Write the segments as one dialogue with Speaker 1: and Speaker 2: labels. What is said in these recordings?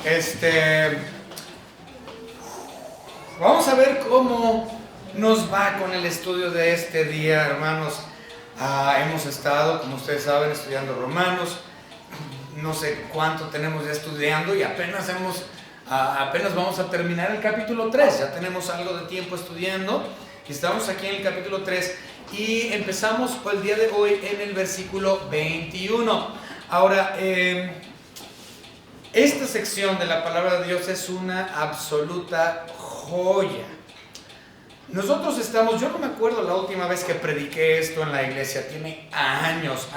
Speaker 1: Este, Vamos a ver cómo nos va con el estudio de este día, hermanos. Hemos estado, como ustedes saben, estudiando Romanos. No sé cuánto tenemos ya estudiando y apenas vamos a terminar el capítulo 3. Ya tenemos algo de tiempo estudiando y estamos aquí en el capítulo 3 y empezamos el día de hoy en el versículo 21. Ahora, esta sección de la palabra de Dios es una absoluta joya. Nosotros yo no me acuerdo la última vez que prediqué esto en la iglesia, tiene años,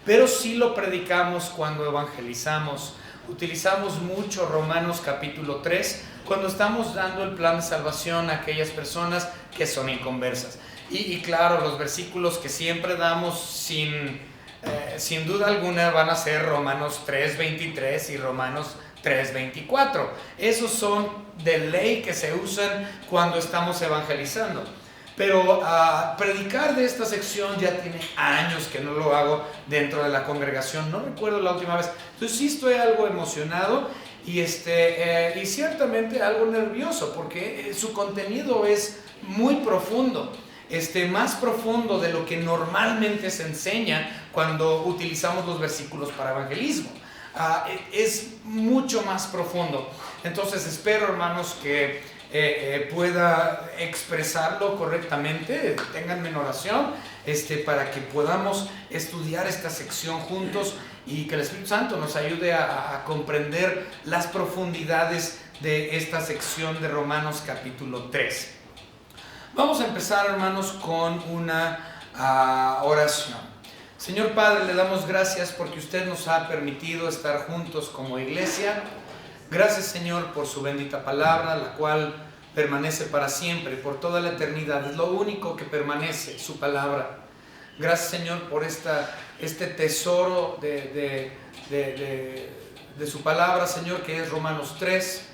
Speaker 1: pero sí lo predicamos cuando evangelizamos. Utilizamos mucho Romanos capítulo 3 cuando estamos dando el plan de salvación a aquellas personas que son inconversas. Y claro, los versículos que siempre damos sin duda alguna van a ser Romanos 3:23 y Romanos 3:24. Esos son de ley que se usan cuando estamos evangelizando. Pero predicar de esta sección ya tiene años que no lo hago dentro de la congregación. No recuerdo la última vez. Entonces sí estoy algo emocionado y ciertamente algo nervioso porque su contenido es muy profundo. Más profundo de lo que normalmente se enseña cuando utilizamos los versículos para evangelismo. Es mucho más profundo. Entonces espero, hermanos, que pueda expresarlo correctamente. Ténganme en oración para que podamos estudiar esta sección juntos y que el Espíritu Santo nos ayude a comprender las profundidades de esta sección de Romanos capítulo 3. Vamos a empezar, hermanos, con una oración. Señor Padre, le damos gracias porque usted nos ha permitido estar juntos como iglesia. Gracias, Señor, por su bendita palabra, la cual permanece para siempre, por toda la eternidad. Es lo único que permanece, su palabra. Gracias, Señor, por este tesoro de su palabra, Señor, que es Romanos 3.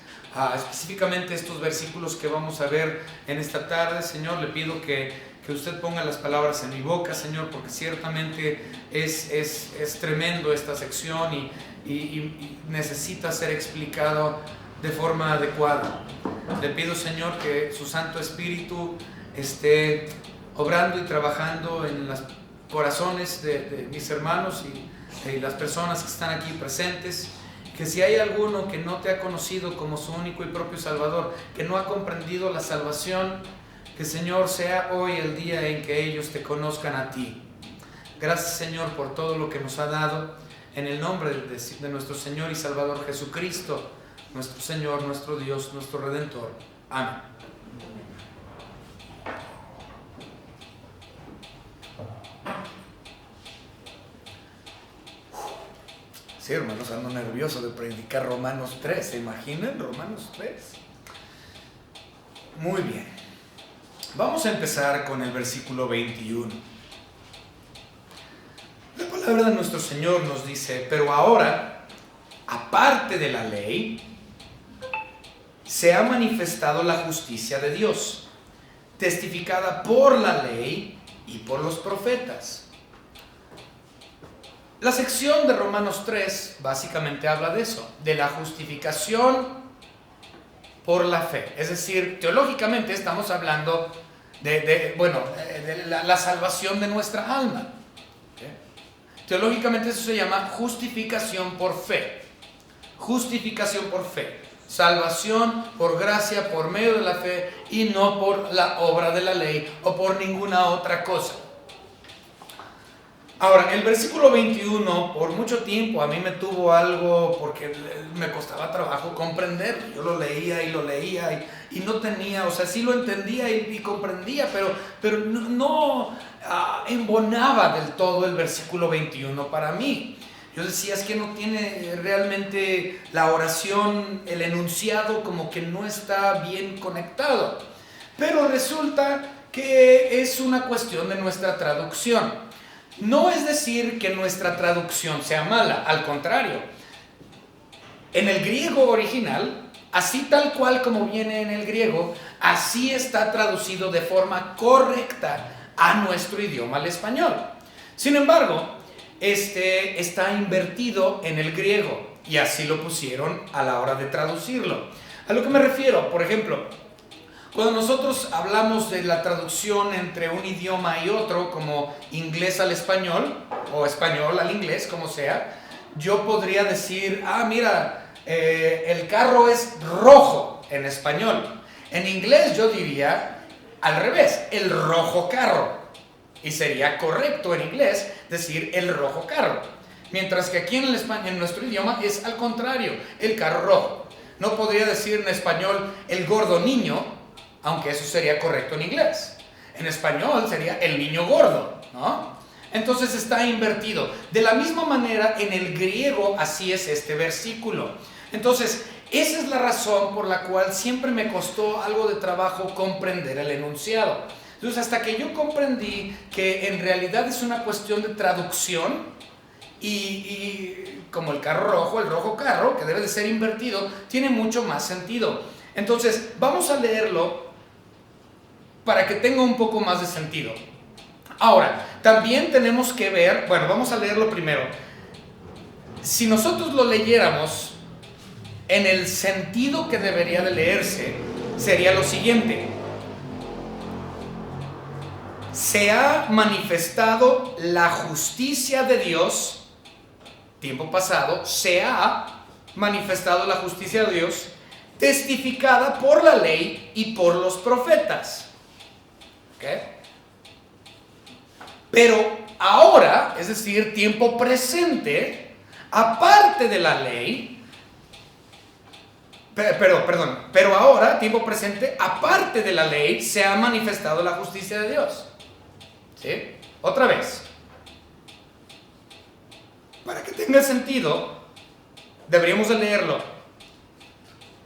Speaker 1: Específicamente estos versículos que vamos a ver en esta tarde. Señor, le pido que usted ponga las palabras en mi boca, Señor, porque ciertamente es tremendo esta sección y necesita ser explicado de forma adecuada. Le pido, Señor, que su Santo Espíritu esté obrando y trabajando en los corazones de mis hermanos y las personas que están aquí presentes. Que si hay alguno que no te ha conocido como su único y propio Salvador, que no ha comprendido la salvación, que, Señor, sea hoy el día en que ellos te conozcan a ti. Gracias, Señor, por todo lo que nos ha dado, en el nombre de nuestro Señor y Salvador Jesucristo, nuestro Señor, nuestro Dios, nuestro Redentor. Amén. Sí, hermanos, ando nervioso de predicar Romanos 3. ¿Se imaginan Romanos 3? Muy bien. Vamos a empezar con el versículo 21. La palabra de nuestro Señor nos dice: pero ahora, aparte de la ley, se ha manifestado la justicia de Dios, testificada por la ley y por los profetas. La sección de Romanos 3 básicamente habla de eso, de la justificación por la fe. Es decir, teológicamente estamos hablando de la salvación de nuestra alma. ¿Okay? Teológicamente eso se llama justificación por fe. Justificación por fe. Salvación por gracia, por medio de la fe y no por la obra de la ley o por ninguna otra cosa. Ahora, el versículo 21, por mucho tiempo a mí me tuvo algo porque me costaba trabajo comprender. Yo lo leía y no tenía, o sea, sí lo entendía y comprendía, pero no embonaba del todo el versículo 21 para mí. Yo decía, es que no tiene realmente la oración, el enunciado como que no está bien conectado. Pero resulta que es una cuestión de nuestra traducción. No es decir que nuestra traducción sea mala, al contrario. En el griego original, así tal cual como viene en el griego, así está traducido de forma correcta a nuestro idioma, al español. Sin embargo, está invertido en el griego. y así lo pusieron a la hora de traducirlo. A lo que me refiero, por ejemplo, cuando nosotros hablamos de la traducción entre un idioma y otro, como inglés al español, o español al inglés, como sea, yo podría decir, mira, el carro es rojo en español. En inglés yo diría al revés, el rojo carro. Y sería correcto en inglés decir el rojo carro. Mientras que aquí en nuestro idioma es al contrario, el carro rojo. No podría decir en español el gordo niño, aunque eso sería correcto en inglés. En español sería el niño gordo, ¿no? Entonces está invertido. De la misma manera, en el griego así es este versículo. Entonces, esa es la razón por la cual siempre me costó algo de trabajo comprender el enunciado. Entonces, hasta que yo comprendí que en realidad es una cuestión de traducción y como el carro rojo, el rojo carro, que debe de ser invertido, tiene mucho más sentido. Entonces, vamos a leerlo para que tenga un poco más de sentido. Ahora, también tenemos que ver, bueno, vamos a leerlo primero. Si nosotros lo leyéramos en el sentido que debería de leerse, sería lo siguiente: se ha manifestado la justicia de Dios, tiempo pasado, se ha manifestado la justicia de Dios, testificada por la ley y por los profetas. ¿Ok? Pero ahora, es decir, tiempo presente, aparte de la ley, pero ahora, tiempo presente, aparte de la ley, se ha manifestado la justicia de Dios. ¿Sí? Otra vez. Para que tenga sentido, deberíamos de leerlo.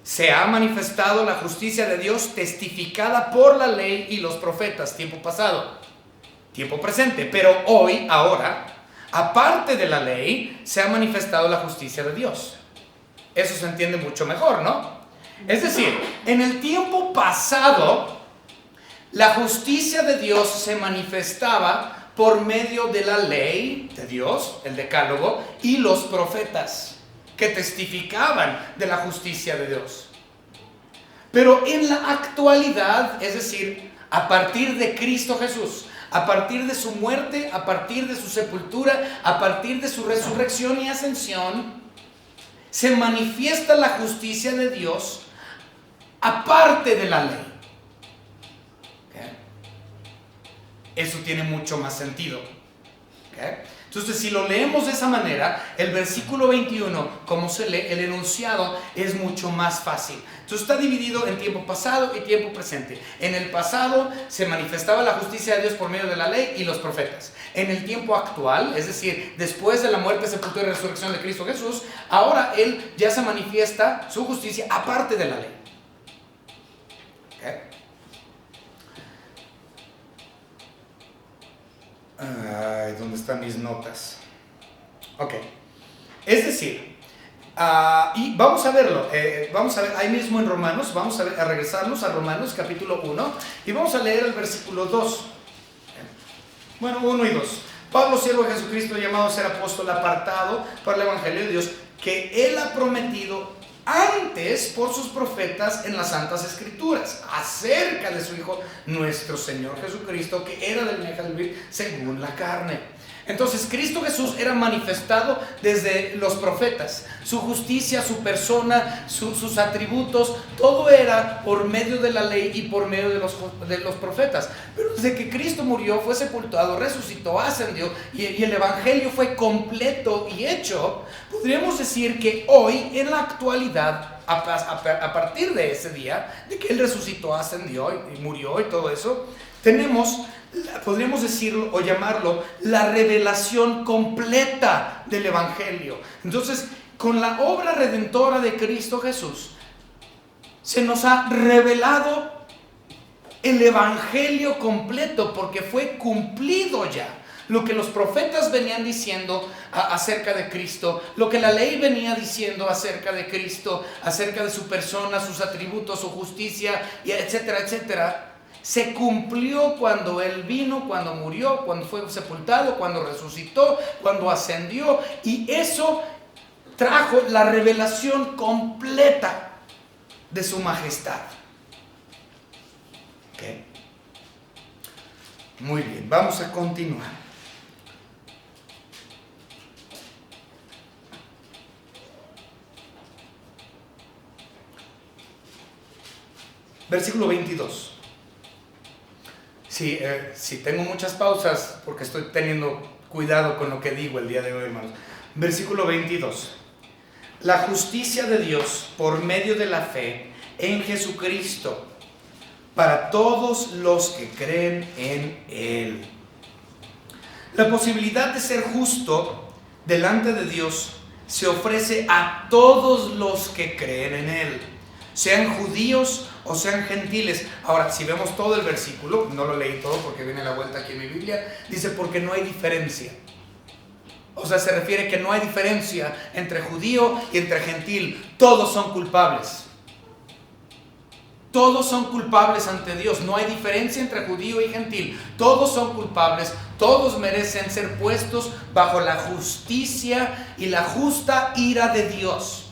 Speaker 1: Se ha manifestado la justicia de Dios testificada por la ley y los profetas, tiempo pasado. Tiempo presente, pero hoy, ahora, aparte de la ley, se ha manifestado la justicia de Dios. Eso se entiende mucho mejor, ¿no? Es decir, en el tiempo pasado, la justicia de Dios se manifestaba por medio de la ley de Dios, el decálogo, y los profetas, que testificaban de la justicia de Dios. Pero en la actualidad, es decir, a partir de Cristo Jesús, a partir de su muerte, a partir de su sepultura, a partir de su resurrección y ascensión, se manifiesta la justicia de Dios aparte de la ley. ¿Okay? Eso tiene mucho más sentido. ¿Okay? Entonces, si lo leemos de esa manera, el versículo 21, como se lee, el enunciado es mucho más fácil. Entonces, está dividido en tiempo pasado y tiempo presente. En el pasado se manifestaba la justicia de Dios por medio de la ley y los profetas. En el tiempo actual, es decir, después de la muerte, sepultura y resurrección de Cristo Jesús, ahora Él ya se manifiesta su justicia aparte de la ley. ¿Okay? ¿Dónde están mis notas? Ok. Es decir, y vamos a verlo. Vamos a ver ahí mismo en Romanos. Vamos a regresarnos a Romanos capítulo 1 y vamos a leer el versículo 2. Bueno, 1 y 2. Pablo, siervo de Jesucristo, llamado a ser apóstol, apartado para el evangelio de Dios, que Él ha prometido antes por sus profetas en las santas escrituras, acerca de su Hijo, nuestro Señor Jesucristo, que era del linaje de David según la carne. Entonces, Cristo Jesús era manifestado desde los profetas. Su justicia, su persona, sus atributos, todo era por medio de la ley y por medio de los profetas. Pero desde que Cristo murió, fue sepultado, resucitó, ascendió y el evangelio fue completo y hecho, podríamos decir que hoy, en la actualidad, a partir de ese día, de que Él resucitó, ascendió y murió y todo eso, tenemos, podríamos decirlo o llamarlo, la revelación completa del evangelio. Entonces, con la obra redentora de Cristo Jesús, se nos ha revelado el evangelio completo, porque fue cumplido ya lo que los profetas venían diciendo acerca de Cristo, lo que la ley venía diciendo acerca de Cristo, acerca de su persona, sus atributos, su justicia, y etcétera, etcétera. Se cumplió cuando Él vino, cuando murió, cuando fue sepultado, cuando resucitó, cuando ascendió, y eso trajo la revelación completa de su majestad. ¿Okay? Muy bien, vamos a continuar. Versículo 22. Sí, tengo muchas pausas porque estoy teniendo cuidado con lo que digo el día de hoy, hermanos. Versículo 22. La justicia de Dios por medio de la fe en Jesucristo para todos los que creen en Él. La posibilidad de ser justo delante de Dios se ofrece a todos los que creen en Él, sean judíos o sean gentiles. Ahora, si vemos todo el versículo, no lo leí todo porque viene la vuelta aquí en mi Biblia, dice porque no hay diferencia. O sea, se refiere que no hay diferencia entre judío y entre gentil. Todos son culpables. Todos son culpables ante Dios. No hay diferencia entre judío y gentil. Todos son culpables. Todos merecen ser puestos bajo la justicia y la justa ira de Dios.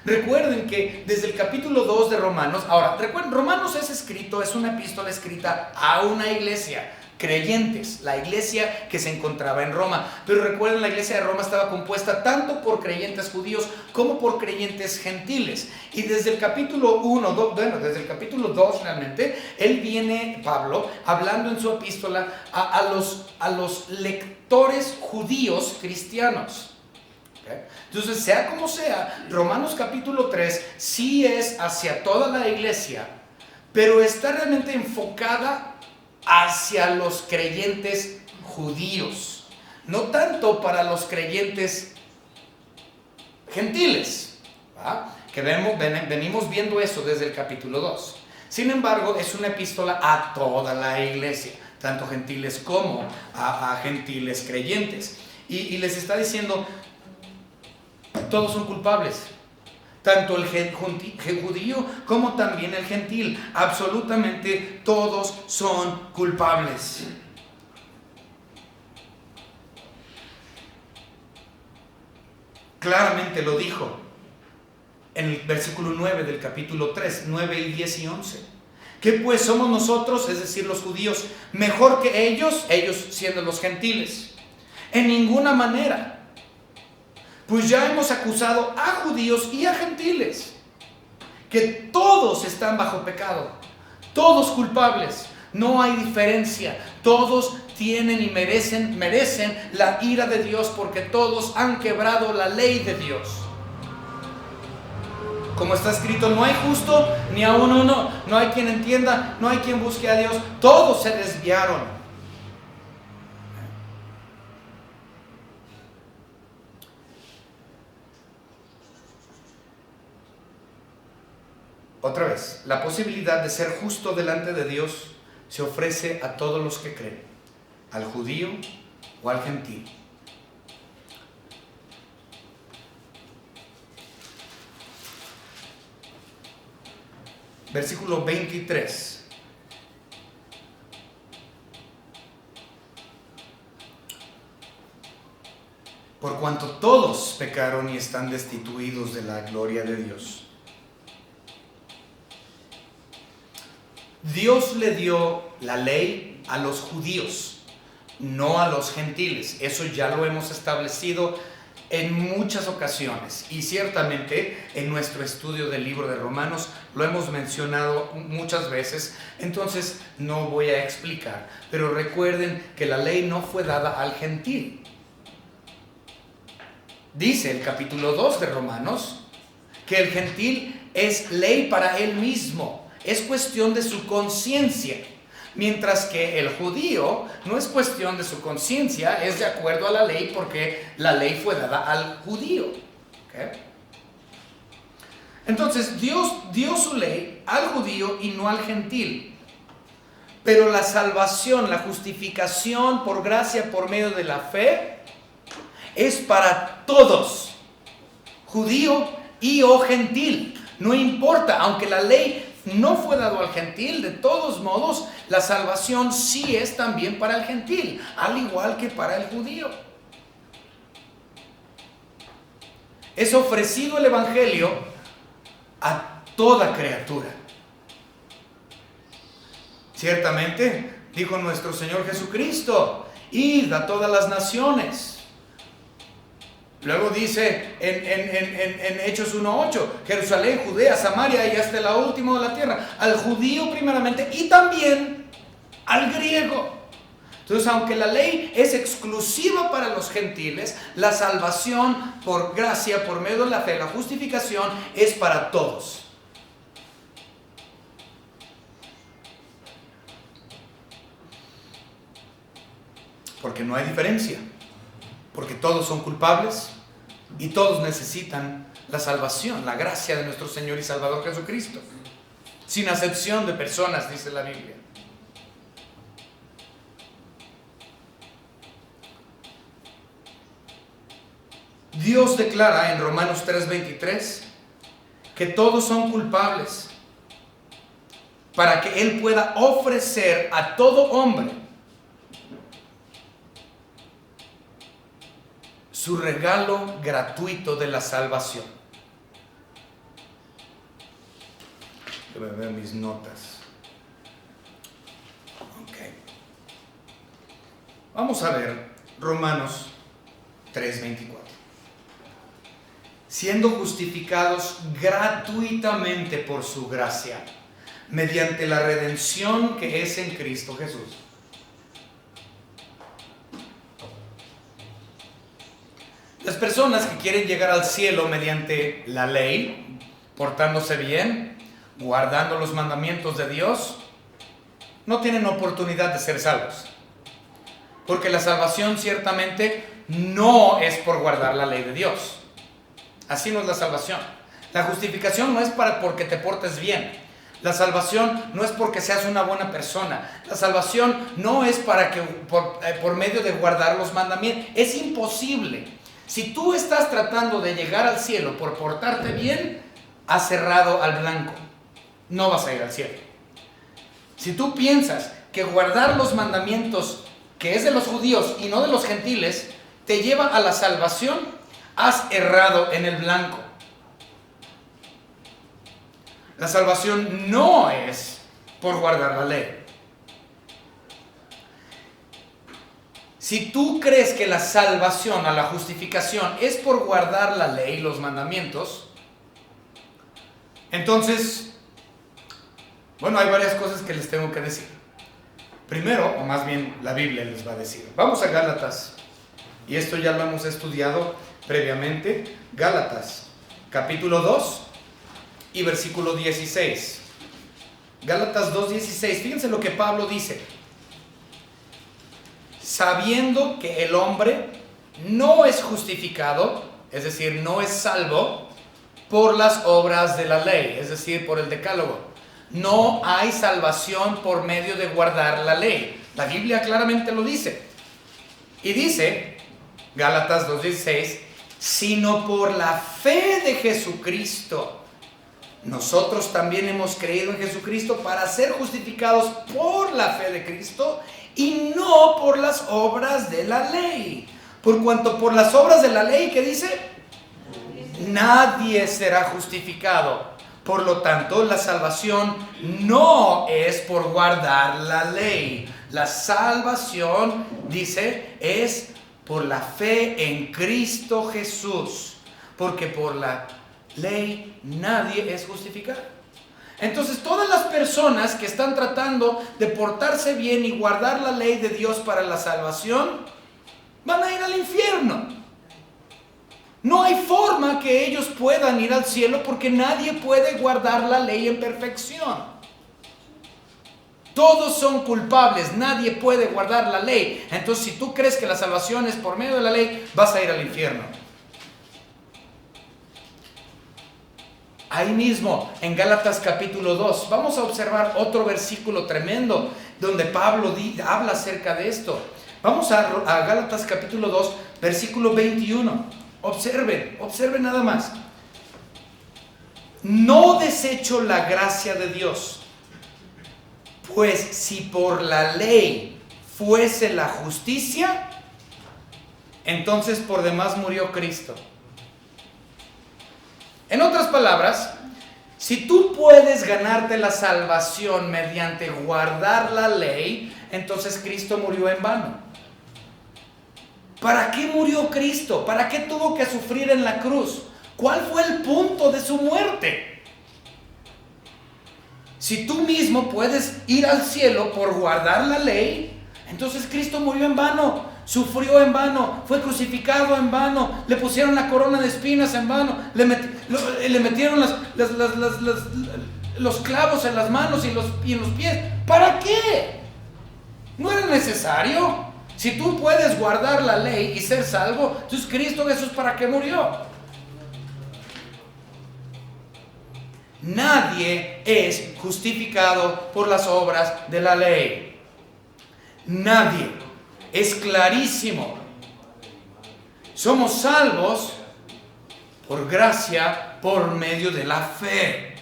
Speaker 1: Recuerden que desde el capítulo 2 de Romanos, ahora, recuerden, Romanos es una epístola escrita a una iglesia, creyentes, la iglesia que se encontraba en Roma. Pero recuerden, la iglesia de Roma estaba compuesta tanto por creyentes judíos como por creyentes gentiles. Y desde el capítulo 1, desde el capítulo 2 realmente, Pablo, hablando en su epístola a los lectores judíos cristianos. Entonces, sea como sea, Romanos capítulo 3 sí es hacia toda la iglesia, pero está realmente enfocada hacia los creyentes judíos, no tanto para los creyentes gentiles, ¿va? Que venimos viendo eso desde el capítulo 2. Sin embargo, es una epístola a toda la iglesia, tanto gentiles como a gentiles creyentes. Y les está diciendo, todos son culpables, tanto el judío como también el gentil. Absolutamente todos son culpables. Claramente lo dijo en el versículo 9 del capítulo 3, 9 y 10 y 11. ¿Qué pues somos nosotros, es decir, los judíos, mejor que ellos siendo los gentiles? En ninguna manera. Pues ya hemos acusado a judíos y a gentiles, que todos están bajo pecado, todos culpables, no hay diferencia, todos tienen y merecen la ira de Dios porque todos han quebrado la ley de Dios. Como está escrito, no hay justo ni aun uno, no hay quien entienda, no hay quien busque a Dios, todos se desviaron. Otra vez, la posibilidad de ser justo delante de Dios se ofrece a todos los que creen, al judío o al gentil. Versículo 23. Por cuanto todos pecaron y están destituidos de la gloria de Dios. Dios le dio la ley a los judíos, no a los gentiles. Eso ya lo hemos establecido en muchas ocasiones y ciertamente en nuestro estudio del libro de Romanos lo hemos mencionado muchas veces, entonces no voy a explicar. Pero recuerden que la ley no fue dada al gentil. Dice el capítulo 2 de Romanos que el gentil es ley para él mismo. Es cuestión de su conciencia, mientras que el judío no es cuestión de su conciencia, es de acuerdo a la ley porque la ley fue dada al judío. ¿Okay? Entonces Dios dio su ley al judío y no al gentil, pero la salvación, la justificación por gracia por medio de la fe es para todos, judío y o gentil, no importa, aunque la ley no fue dado al gentil, de todos modos, la salvación sí es también para el gentil, al igual que para el judío. es ofrecido el Evangelio a toda criatura. Ciertamente, dijo nuestro Señor Jesucristo, id a todas las naciones. Luego dice en Hechos 1:8, Jerusalén, Judea, Samaria y hasta la última de la tierra, al judío primeramente y también al griego. Entonces, aunque la ley es exclusiva para los gentiles, la salvación por gracia, por medio de la fe, la justificación es para todos. Porque no hay diferencia, porque todos son culpables y todos necesitan la salvación, la gracia de nuestro Señor y Salvador Jesucristo, sin acepción de personas, dice la Biblia. Dios declara en Romanos 3:23 que todos son culpables para que Él pueda ofrecer a todo hombre su regalo gratuito de la salvación. Voy a ver mis notas. Ok. Vamos a ver Romanos 3:24. Siendo justificados gratuitamente por su gracia, mediante la redención que es en Cristo Jesús. Las personas que quieren llegar al cielo mediante la ley, portándose bien, guardando los mandamientos de Dios, no tienen oportunidad de ser salvos. Porque la salvación ciertamente no es por guardar la ley de Dios. Así no es la salvación. La justificación no es porque te portes bien. La salvación no es porque seas una buena persona. La salvación no es por medio de guardar los mandamientos. Es imposible. Si tú estás tratando de llegar al cielo por portarte bien, has cerrado al blanco. No vas a ir al cielo. Si tú piensas que guardar los mandamientos, que es de los judíos y no de los gentiles, te lleva a la salvación, has errado en el blanco. La salvación no es por guardar la ley. Si tú crees que la salvación, a la justificación, es por guardar la ley, los mandamientos, entonces, bueno, hay varias cosas que les tengo que decir. Primero, o más bien la Biblia les va a decir. Vamos a Gálatas, y esto ya lo hemos estudiado previamente. Gálatas, capítulo 2 y versículo 16. Gálatas 2:16. Fíjense lo que Pablo dice. Sabiendo que el hombre no es justificado, es decir, no es salvo por las obras de la ley, es decir, por el decálogo. No hay salvación por medio de guardar la ley. La Biblia claramente lo dice. Y dice, Gálatas 2:16, sino por la fe de Jesucristo. Nosotros también hemos creído en Jesucristo para ser justificados por la fe de Cristo y no por las obras de la ley. Por cuanto por las obras de la ley, ¿qué dice? Nadie será justificado. Por lo tanto, la salvación no es por guardar la ley. La salvación, dice, es por la fe en Cristo Jesús. Porque por la ley nadie es justificado. Entonces, todas las personas que están tratando de portarse bien y guardar la ley de Dios para la salvación, van a ir al infierno. No hay forma que ellos puedan ir al cielo porque nadie puede guardar la ley en perfección. Todos son culpables, nadie puede guardar la ley. Entonces, si tú crees que la salvación es por medio de la ley, vas a ir al infierno. Ahí mismo, en Gálatas capítulo 2, vamos a observar otro versículo tremendo donde Pablo habla acerca de esto. Vamos a Gálatas capítulo 2, versículo 21. Observen nada más. No desecho la gracia de Dios, pues si por la ley fuese la justicia, entonces por demás murió Cristo. En otras palabras, si tú puedes ganarte la salvación mediante guardar la ley, entonces Cristo murió en vano. ¿Para qué murió Cristo? ¿Para qué tuvo que sufrir en la cruz? ¿Cuál fue el punto de su muerte? Si tú mismo puedes ir al cielo por guardar la ley, entonces Cristo murió en vano, sufrió en vano, fue crucificado en vano, le pusieron la corona de espinas en vano, le metieron los clavos en las manos y en los pies. ¿Para qué? ¿No era necesario? Si tú puedes guardar la ley y ser salvo, entonces Cristo Jesús, ¿para qué murió? Nadie es justificado por las obras de la ley. Nadie. Es clarísimo. Somos salvos por gracia, por medio de la fe.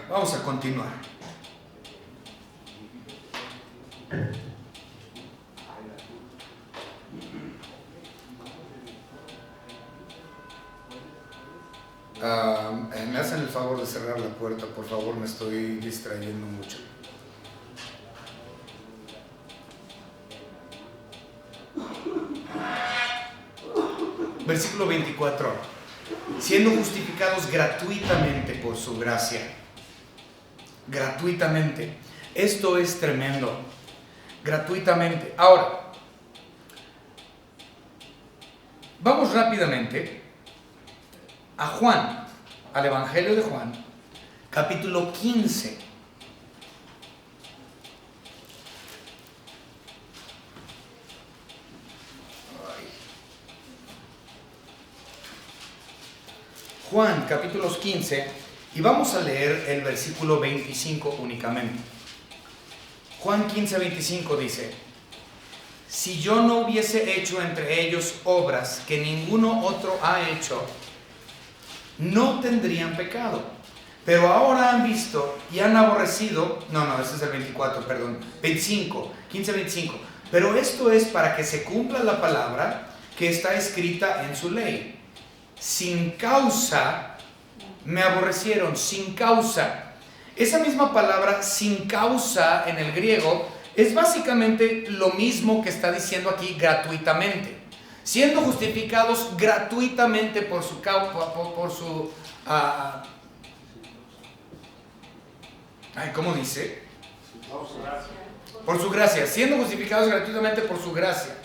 Speaker 1: Vamos a continuar. Me hacen el favor de cerrar la puerta, por favor, me estoy distrayendo mucho. Versículo 24. Siendo justificados gratuitamente por su gracia. Gratuitamente. Esto es tremendo. Gratuitamente. Ahora, vamos rápidamente a Juan, al Evangelio de Juan, capítulo 15. Juan, capítulos 15, y vamos a leer el versículo 25 únicamente. Juan 15, 25 dice: si yo no hubiese hecho entre ellos obras que ninguno otro ha hecho, no tendrían pecado. Pero ahora han visto y han aborrecido. Ese es el 24, perdón. 25, 15, 25. Pero esto es para que se cumpla la palabra que está escrita en su ley. Sin causa me aborrecieron, sin causa. Esa misma palabra, sin causa, en el griego, es básicamente lo mismo que está diciendo aquí, gratuitamente. Siendo justificados gratuitamente por su ¿cómo dice? Por su gracia. Siendo justificados gratuitamente por su gracia.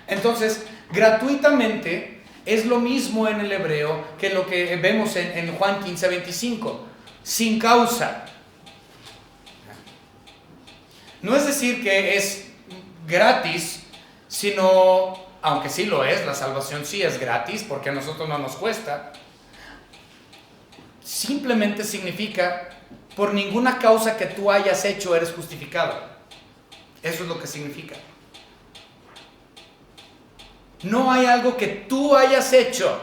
Speaker 1: Entonces, gratuitamente es lo mismo en el hebreo que lo que vemos en Juan 15, 25. Sin causa. No es decir que es gratis, sino, aunque sí lo es, la salvación sí es gratis porque a nosotros no nos cuesta. Simplemente significa, por ninguna causa que tú hayas hecho eres justificado. Eso es lo que significa. No hay algo que tú hayas hecho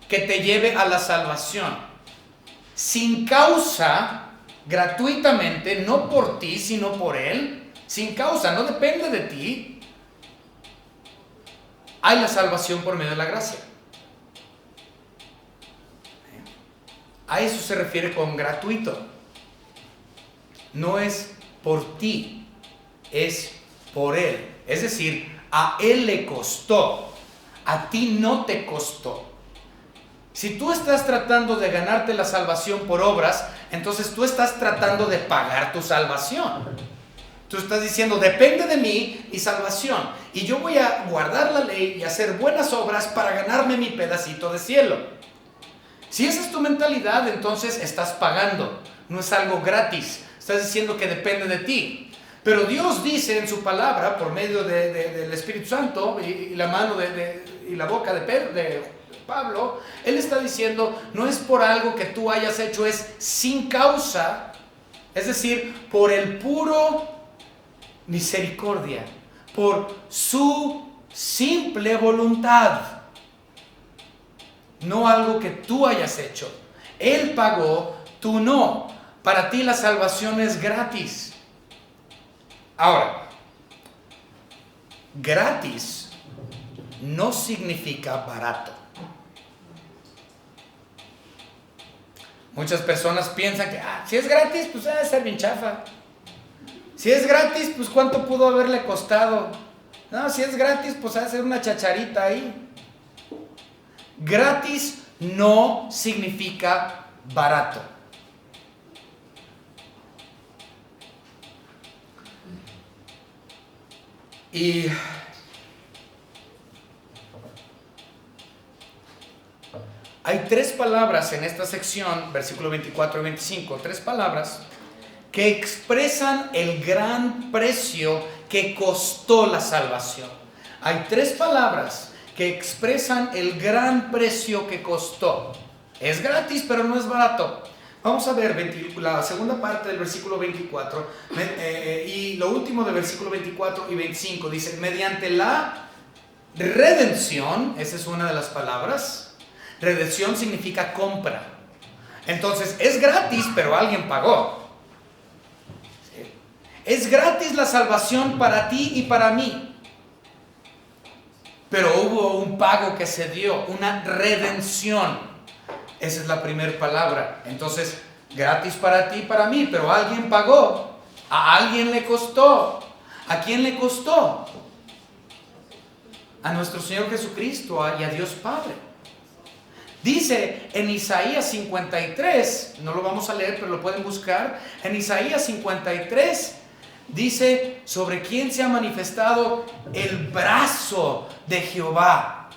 Speaker 1: que te lleve a la salvación. Sin causa, gratuitamente, no por ti, sino por Él. Sin causa, no depende de ti. Hay la salvación por medio de la gracia. A eso se refiere con gratuito. No es por ti, es por Él. Es decir, a Él le costó. A ti no te costó. Si tú estás tratando de ganarte la salvación por obras, entonces tú estás tratando de pagar tu salvación. Tú estás diciendo, depende de mí mi salvación. Y yo voy a guardar la ley y hacer buenas obras para ganarme mi pedacito de cielo. Si esa es tu mentalidad, entonces estás pagando. No es algo gratis. Estás diciendo que depende de ti. Pero Dios dice en su palabra, por medio del Espíritu Santo y la mano y la boca de Pablo, Él está diciendo, no es por algo que tú hayas hecho, es sin causa. Es decir, por el puro misericordia, por su simple voluntad. No algo que tú hayas hecho. Él pagó, tú no. Para ti la salvación es gratis. Ahora, gratis no significa barato. Muchas personas piensan que si es gratis, pues debe ser bien chafa. Si es gratis, pues ¿cuánto pudo haberle costado? No, si es gratis, pues debe ser una chacharita ahí. Gratis no significa barato. Y hay tres palabras en esta sección, versículo 24 y 25, tres palabras que expresan el gran precio que costó la salvación. Hay tres palabras que expresan el gran precio que costó. Es gratis, pero no es barato. Vamos a ver la segunda parte del versículo 24 y lo último del versículo 24 y 25. Dice, mediante la redención, esa es una de las palabras. Redención significa compra. Entonces, es gratis, pero alguien pagó. ¿Sí? Es gratis la salvación para ti y para mí. Pero hubo un pago que se dio, una redención. Esa es la primera palabra. Entonces, gratis para ti y para mí, pero alguien pagó. A alguien le costó. ¿A quién le costó? A nuestro Señor Jesucristo y a Dios Padre. Dice en Isaías 53, no lo vamos a leer, pero lo pueden buscar. En Isaías 53 dice sobre quién se ha manifestado el brazo de Jehová.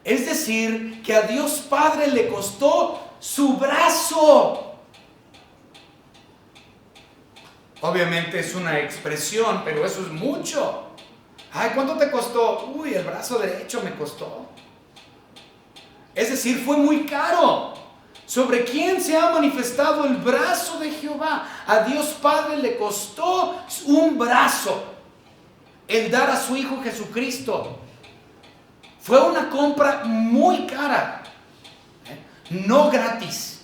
Speaker 1: Es decir, que a Dios Padre le costó su brazo. Obviamente es una expresión, pero eso es mucho. Ay, ¿cuánto te costó? Uy, el brazo derecho me costó. Es decir, fue muy caro. ¿Sobre quién se ha manifestado el brazo de Jehová? A Dios Padre le costó un brazo el dar a su Hijo Jesucristo. Fue una compra muy cara, no gratis.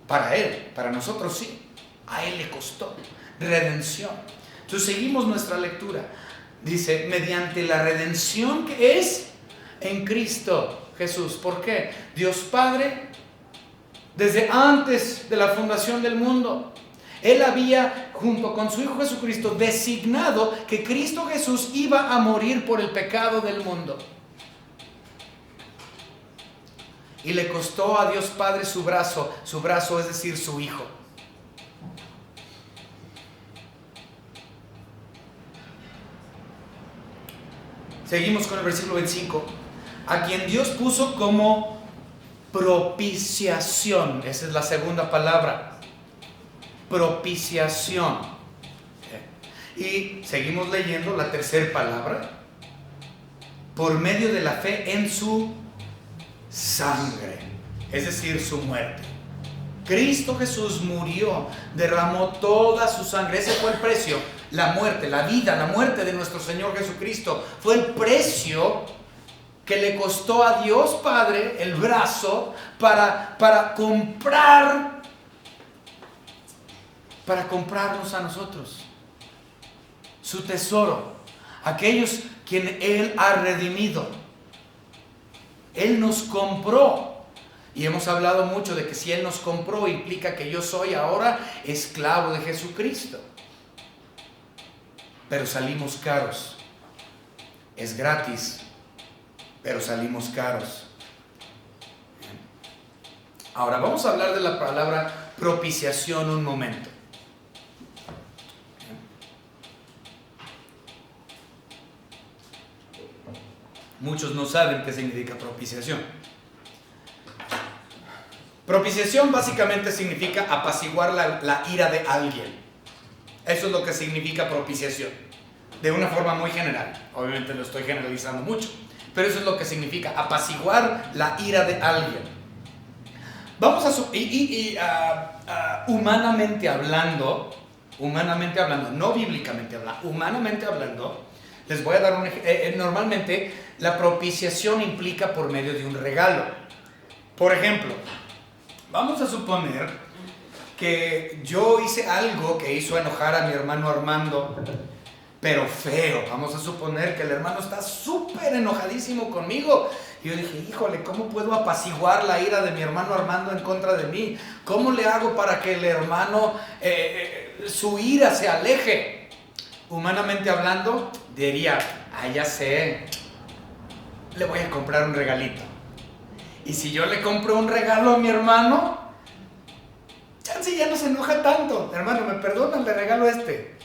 Speaker 1: Para Él, para nosotros sí. A Él le costó redención. Entonces seguimos nuestra lectura. Dice, mediante la redención que es en Cristo Jesús. ¿Por qué? Dios Padre, desde antes de la fundación del mundo, Él había, junto con su Hijo Jesucristo, designado que Cristo Jesús iba a morir por el pecado del mundo. Y le costó a Dios Padre su brazo es decir, su Hijo. Seguimos con el versículo 25. A quien Dios puso como propiciación. Esa es la segunda palabra. Propiciación. Y seguimos leyendo la tercera palabra. Por medio de la fe en su sangre, es decir, su muerte. Cristo Jesús murió, derramó toda su sangre. Ese fue el precio. La muerte, la vida, la muerte de nuestro Señor Jesucristo fue el precio que le costó a Dios Padre el brazo para comprarnos a nosotros su tesoro, aquellos quien Él ha redimido. Él nos compró y hemos hablado mucho de que si Él nos compró implica que yo soy ahora esclavo de Jesucristo, pero salimos caros. Es gratis, pero salimos caros. Ahora vamos a hablar de la palabra propiciación un momento. Muchos no saben qué significa propiciación. Propiciación básicamente significa apaciguar la ira de alguien. Eso es lo que significa propiciación. De una forma muy general. Obviamente lo estoy generalizando mucho. Pero eso es lo que significa apaciguar la ira de alguien. Vamos a humanamente hablando, no bíblicamente hablando, humanamente hablando, les voy a dar un ejemplo. Normalmente la propiciación implica por medio de un regalo. Por ejemplo, vamos a suponer que yo hice algo que hizo enojar a mi hermano Armando pero feo. Vamos a suponer que el hermano está súper enojadísimo conmigo. Y yo dije, híjole, ¿cómo puedo apaciguar la ira de mi hermano Armando en contra de mí? ¿Cómo le hago para que el hermano, su ira se aleje? Humanamente hablando, diría, ya sé, le voy a comprar un regalito. Y si yo le compro un regalo a mi hermano, chance ya no se enoja tanto. Hermano, ¿me perdonan? Le regalo este.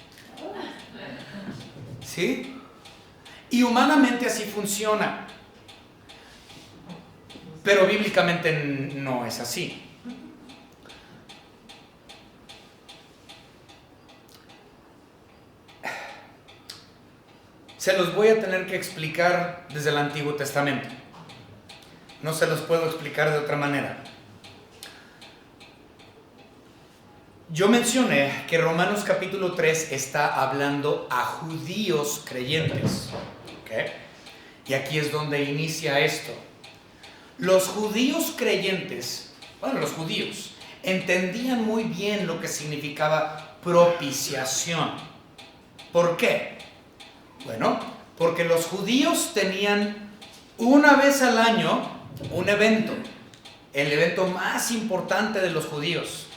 Speaker 1: ¿Sí? Y humanamente así funciona. Pero bíblicamente no es así. Se los voy a tener que explicar desde el Antiguo Testamento. No se los puedo explicar de otra manera. Yo mencioné que Romanos capítulo 3 está hablando a judíos creyentes. ¿Okay? Y aquí es donde inicia esto. Los judíos creyentes, los judíos, entendían muy bien lo que significaba propiciación. ¿Por qué? Bueno, porque los judíos tenían una vez al año un evento, el evento más importante de los judíos.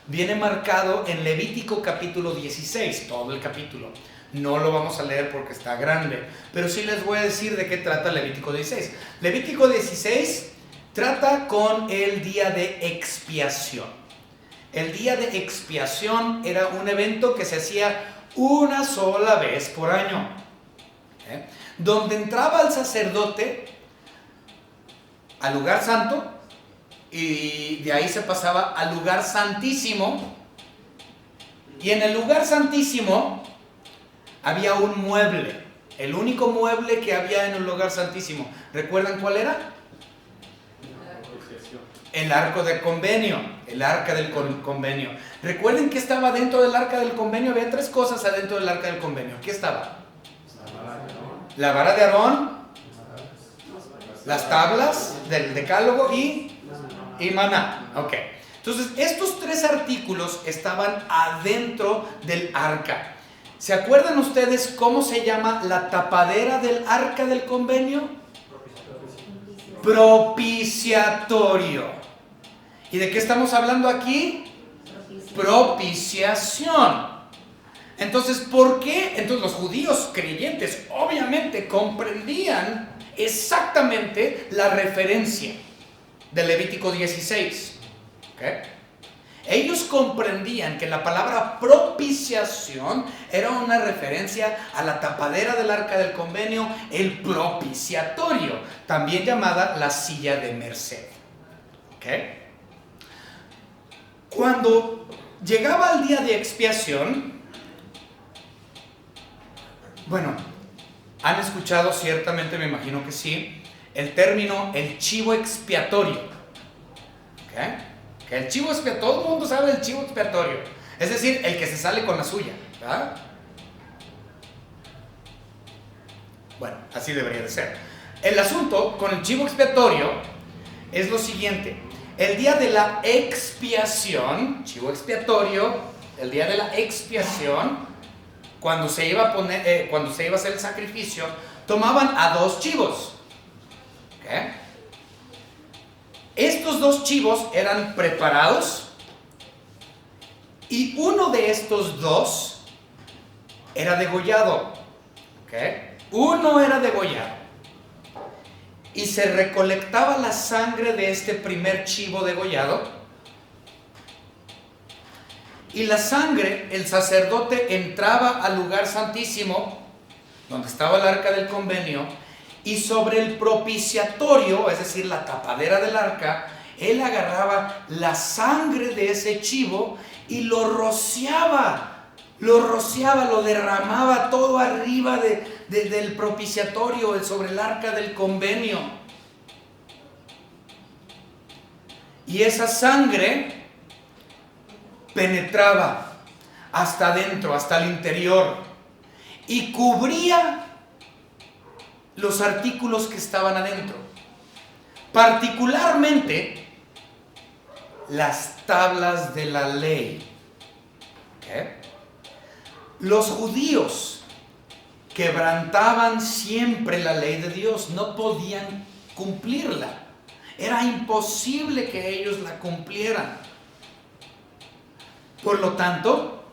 Speaker 1: Viene marcado en Levítico capítulo 16, todo el capítulo. No lo vamos a leer porque está grande, pero sí les voy a decir de qué trata Levítico 16. Levítico 16 trata con el día de expiación. El día de expiación era un evento que se hacía una sola vez por año, donde entraba el sacerdote al lugar santo y de ahí se pasaba al lugar santísimo, y en el lugar santísimo había un mueble, el único mueble que había en el lugar santísimo. ¿Recuerdan cuál era? El arco del convenio, el arca del convenio. Recuerden que estaba dentro del arca del convenio. Había tres cosas adentro del arca del convenio. ¿Qué estaba? La vara de Aarón, las tablas del decálogo y maná. Ok. Entonces, estos tres artículos estaban adentro del arca. ¿Se acuerdan ustedes cómo se llama la tapadera del arca del convenio? Propiciatorio. ¿Y de qué estamos hablando aquí? Propiciación. Entonces, ¿por qué? Entonces los judíos creyentes obviamente comprendían exactamente la referencia de Levítico 16. ¿Okay? Ellos comprendían que la palabra propiciación era una referencia a la tapadera del arca del convenio, el propiciatorio, también llamada la silla de merced. ¿Okay? Cuando llegaba el día de expiación, han escuchado ciertamente, me imagino que sí, el término el chivo expiatorio. ¿Okay? Que el chivo expiatorio, todo el mundo sabe del chivo expiatorio, es decir, el que se sale con la suya, ¿verdad? Bueno, así debería de ser. El asunto con el chivo expiatorio es lo siguiente: el día de la expiación, chivo expiatorio, el día de la expiación, cuando se iba a poner, cuando se iba a hacer el sacrificio, tomaban a dos chivos. ¿Okay? Estos dos chivos eran preparados y uno de estos dos era degollado. ¿Okay? Uno era degollado y se recolectaba la sangre de este primer chivo degollado, y la sangre, el sacerdote entraba al lugar santísimo donde estaba el arca del convenio, y sobre el propiciatorio, es decir, la tapadera del arca, él agarraba la sangre de ese chivo y lo rociaba, lo derramaba todo arriba del propiciatorio, sobre el arca del convenio. Y esa sangre penetraba hasta adentro, hasta el interior, y cubría los artículos que estaban adentro, particularmente las tablas de la ley. ¿Okay? Los judíos quebrantaban siempre la ley de Dios, no podían cumplirla. Era imposible que ellos la cumplieran. Por lo tanto,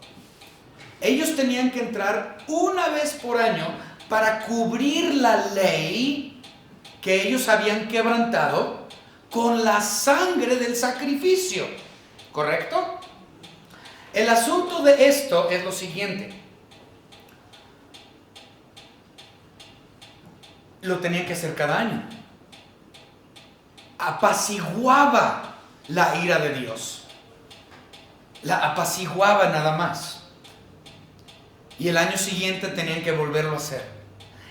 Speaker 1: ellos tenían que entrar una vez por año para cubrir la ley que ellos habían quebrantado con la sangre del sacrificio. ¿Correcto? El asunto de esto es lo siguiente. Lo tenían que hacer cada año. Apaciguaba la ira de Dios. La apaciguaba nada más. Y el año siguiente tenían que volverlo a hacer.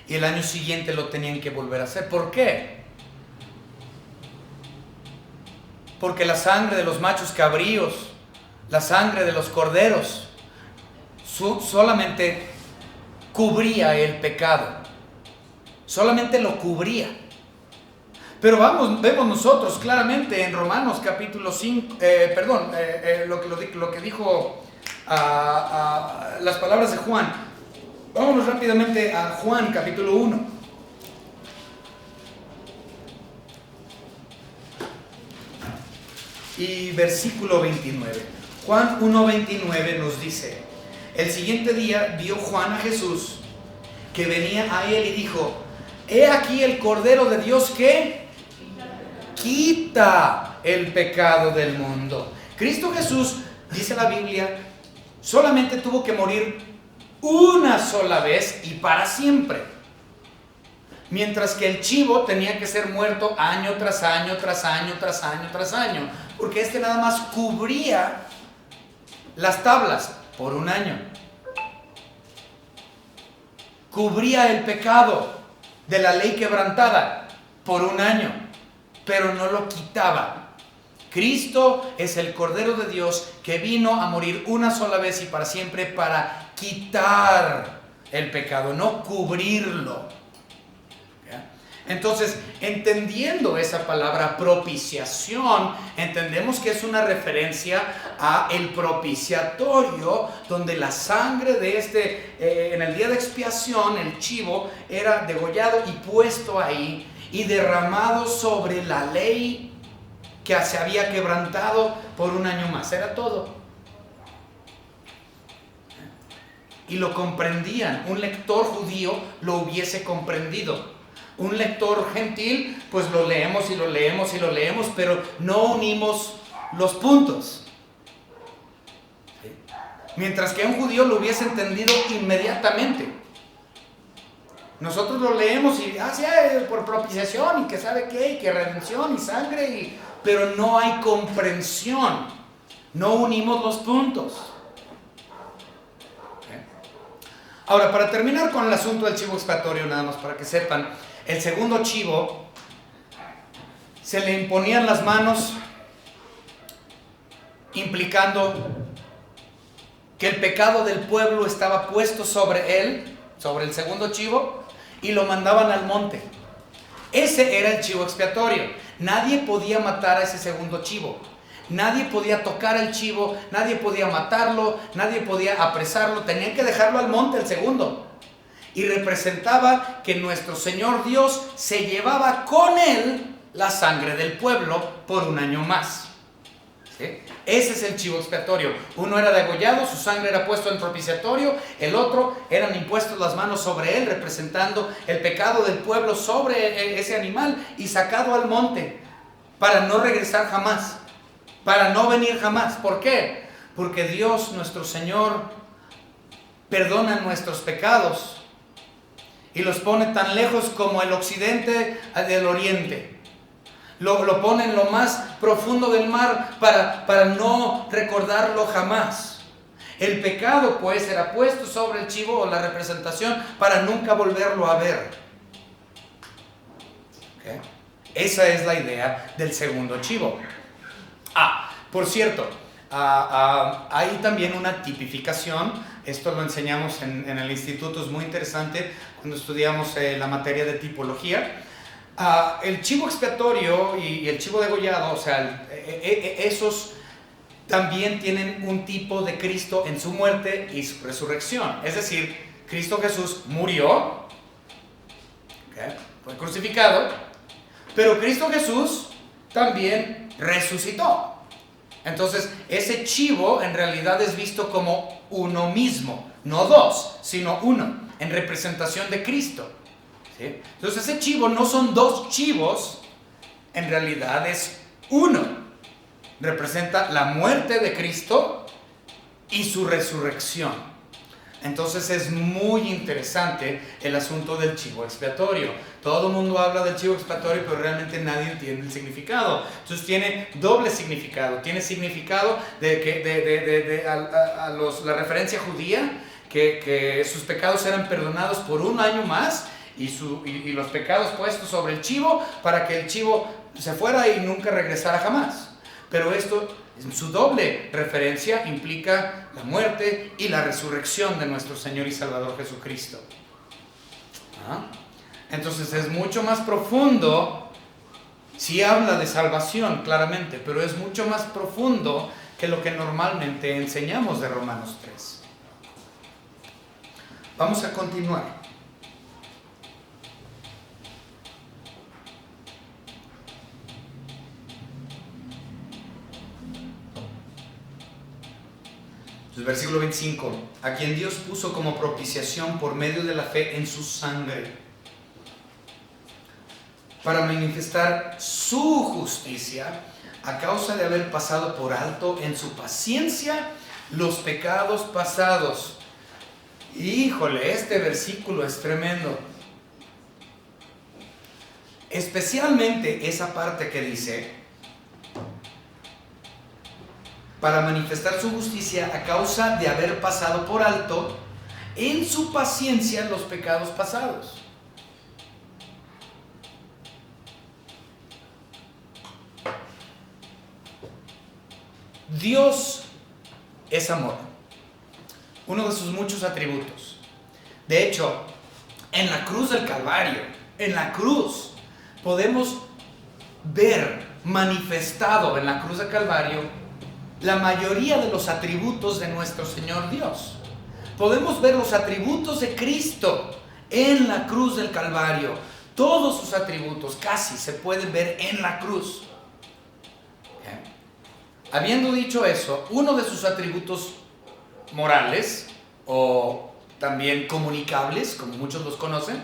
Speaker 1: Y el año siguiente lo tenían que volver a hacer. ¿Por qué? Porque la sangre de los machos cabríos, la sangre de los corderos, solamente cubría el pecado. Solamente lo cubría. Pero vemos nosotros claramente en Romanos capítulo 5, lo que dijo las palabras de Juan. Vámonos rápidamente a Juan capítulo 1. Y versículo 29. Juan 1:29 nos dice: el siguiente día vio Juan a Jesús que venía a él y dijo: he aquí el Cordero de Dios que quita el pecado del mundo. Cristo Jesús, dice la Biblia, solamente tuvo que morir una sola vez y para siempre. Mientras que el chivo tenía que ser muerto año tras año, tras año, tras año, tras año. Porque este nada más cubría las tablas por un año. Cubría el pecado de la ley quebrantada por un año, pero no lo quitaba. Cristo es el Cordero de Dios que vino a morir una sola vez y para siempre para quitar el pecado, no cubrirlo. Entonces, entendiendo esa palabra propiciación, entendemos que es una referencia a el propiciatorio, donde la sangre de en el día de expiación, el chivo, era degollado y puesto ahí y derramado sobre la ley que se había quebrantado por un año más. Era todo. Y lo comprendían. Un lector judío lo hubiese comprendido. Un lector gentil, pues lo leemos y lo leemos y lo leemos, pero no unimos los puntos. ¿Sí? Mientras que un judío lo hubiese entendido inmediatamente. Nosotros lo leemos y, sí, por propiciación, y que sabe qué, y que redención, y sangre, pero no hay comprensión. No unimos los puntos. ¿Sí? Ahora, para terminar con el asunto del chivo expiatorio, nada más para que sepan, el segundo chivo, se le imponían las manos, implicando que el pecado del pueblo estaba puesto sobre él, sobre el segundo chivo, y lo mandaban al monte. Ese era el chivo expiatorio. Nadie podía matar a ese segundo chivo. Nadie podía tocar al chivo, nadie podía matarlo, nadie podía apresarlo. Tenían que dejarlo al monte, el segundo. Y representaba que nuestro Señor Dios se llevaba con él la sangre del pueblo por un año más. ¿Sí? Ese es el chivo expiatorio. Uno era degollado, su sangre era puesto en propiciatorio. El otro, eran impuestas las manos sobre él, representando el pecado del pueblo sobre ese animal y sacado al monte para no regresar jamás, para no venir jamás. ¿Por qué? Porque Dios, nuestro Señor, perdona nuestros pecados y los pone tan lejos como el occidente del oriente. Lo pone en lo más profundo del mar para no recordarlo jamás. El pecado, pues, era puesto sobre el chivo, o la representación, para nunca volverlo a ver. ¿Okay? Esa es la idea del segundo chivo. Por cierto, hay también una tipificación. Esto lo enseñamos en el instituto, es muy interesante cuando estudiamos la materia de tipología. El chivo expiatorio y el chivo degollado, o sea, esos también tienen un tipo de Cristo en su muerte y su resurrección. Es decir, Cristo Jesús murió, fue crucificado, pero Cristo Jesús también resucitó. Entonces, ese chivo en realidad es visto como uno mismo, no dos, sino uno, en representación de Cristo. ¿Sí? Entonces, ese chivo no son dos chivos, en realidad es uno. Representa la muerte de Cristo y su resurrección. Entonces es muy interesante el asunto del chivo expiatorio. Todo el mundo habla del chivo expiatorio, pero realmente nadie entiende el significado. Entonces tiene doble significado. Tiene significado de que la referencia judía, que sus pecados eran perdonados por un año más, y los pecados puestos sobre el chivo para que el chivo se fuera y nunca regresara jamás. Pero esto, en su doble referencia, implica la muerte y la resurrección de nuestro Señor y Salvador Jesucristo. Entonces es mucho más profundo. Sí habla de salvación, claramente, pero es mucho más profundo que lo que normalmente enseñamos de Romanos 3. Vamos a continuar. Versículo 25, a quien Dios puso como propiciación por medio de la fe en su sangre, para manifestar su justicia a causa de haber pasado por alto en su paciencia los pecados pasados. Híjole, este versículo es tremendo. Especialmente esa parte que dice, para manifestar su justicia a causa de haber pasado por alto en su paciencia los pecados pasados. Dios es amor, uno de sus muchos atributos. De hecho, en la cruz del Calvario, en la cruz, podemos ver manifestado en la cruz del Calvario la mayoría de los atributos de nuestro Señor Dios. Podemos ver los atributos de Cristo en la cruz del Calvario. Todos sus atributos casi se pueden ver en la cruz. Habiendo dicho eso, uno de sus atributos morales, o también comunicables, como muchos los conocen,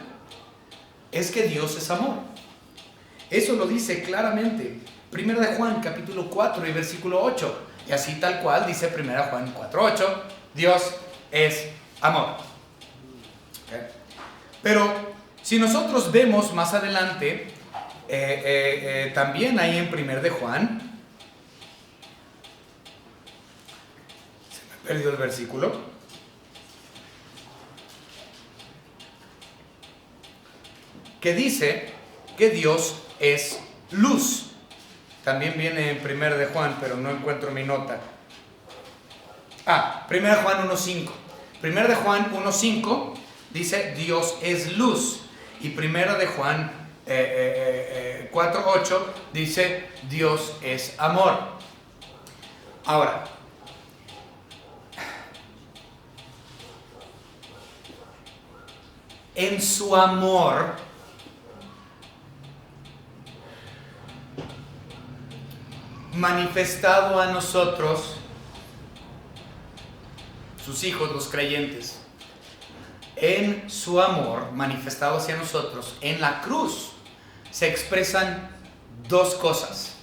Speaker 1: es que Dios es amor. Eso lo dice claramente 1 de Juan capítulo 4 y versículo 8. Y así tal cual dice 1 Juan 4:8, Dios es amor. Pero si nosotros vemos más adelante, también ahí en 1 de Juan, se me perdió el versículo, que dice que Dios es luz. También viene en 1 de Juan, pero no encuentro mi nota. 1 de Juan 1:5. 1 de Juan 1:5 dice Dios es luz. Y 1 de Juan 4:8 dice Dios es amor. Ahora, en su amor, manifestado a nosotros, sus hijos, los creyentes, en su amor manifestado hacia nosotros, en la cruz, se expresan dos cosas.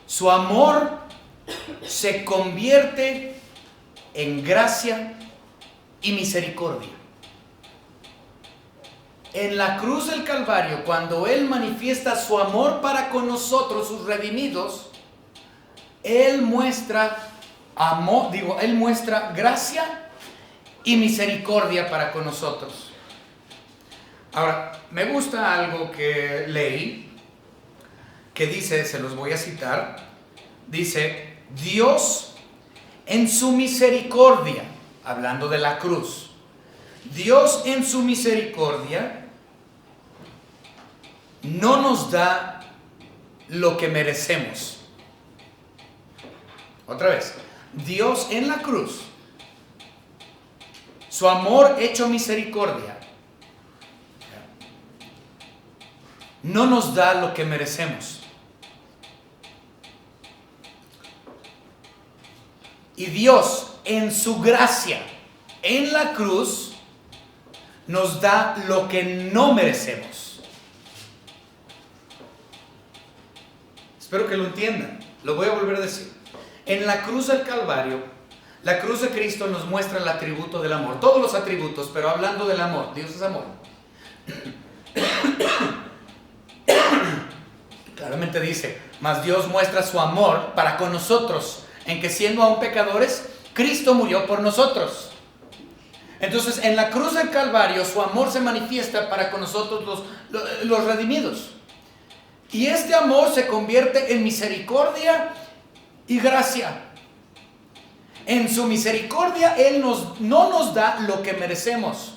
Speaker 1: Su amor se convierte en gracia y misericordia. En la cruz del Calvario, cuando Él manifiesta su amor para con nosotros, sus redimidos, Él muestra amor, Él muestra gracia y misericordia para con nosotros. Ahora, me gusta algo que leí, que dice, se los voy a citar, dice, Dios en su misericordia, hablando de la cruz, Dios en su misericordia no nos da lo que merecemos. Otra vez, Dios en la cruz, su amor hecho misericordia, no nos da lo que merecemos. Y Dios, en su gracia, en la cruz, nos da lo que no merecemos. Espero que lo entiendan. Lo voy a volver a decir. En la cruz del Calvario, la cruz de Cristo nos muestra el atributo del amor. Todos los atributos, pero hablando del amor. Dios es amor. Claramente dice, mas Dios muestra su amor para con nosotros, en que siendo aún pecadores, Cristo murió por nosotros. Entonces, en la cruz del Calvario, su amor se manifiesta para con nosotros los redimidos. Y este amor se convierte en misericordia y gracia. En su misericordia, Él no nos da lo que merecemos.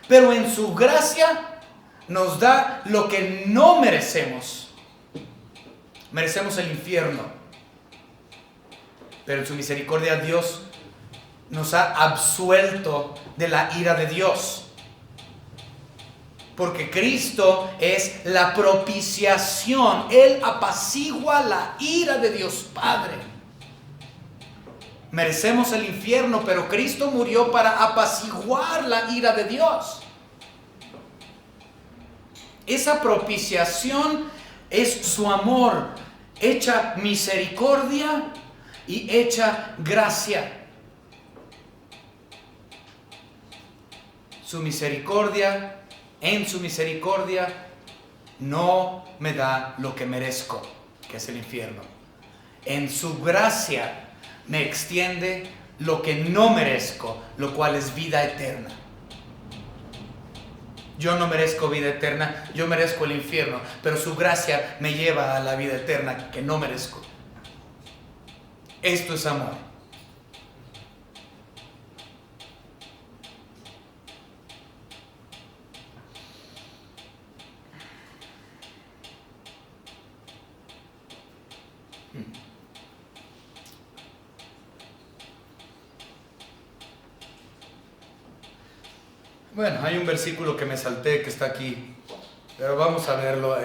Speaker 1: Pero en su gracia, nos da lo que no merecemos. Merecemos el infierno. Pero en su misericordia, Dios nos ha absuelto de la ira de Dios. Porque Cristo es la propiciación. Él apacigua la ira de Dios Padre. Merecemos el infierno, pero Cristo murió para apaciguar la ira de Dios. Esa propiciación es su amor, hecha misericordia y hecha gracia. Su misericordia, en su misericordia, no me da lo que merezco, que es el infierno. En su gracia me extiende lo que no merezco, lo cual es vida eterna. Yo no merezco vida eterna, yo merezco el infierno, pero su gracia me lleva a la vida eterna que no merezco. Esto es amor. Bueno, hay un versículo que me salté que está aquí, pero vamos a verlo.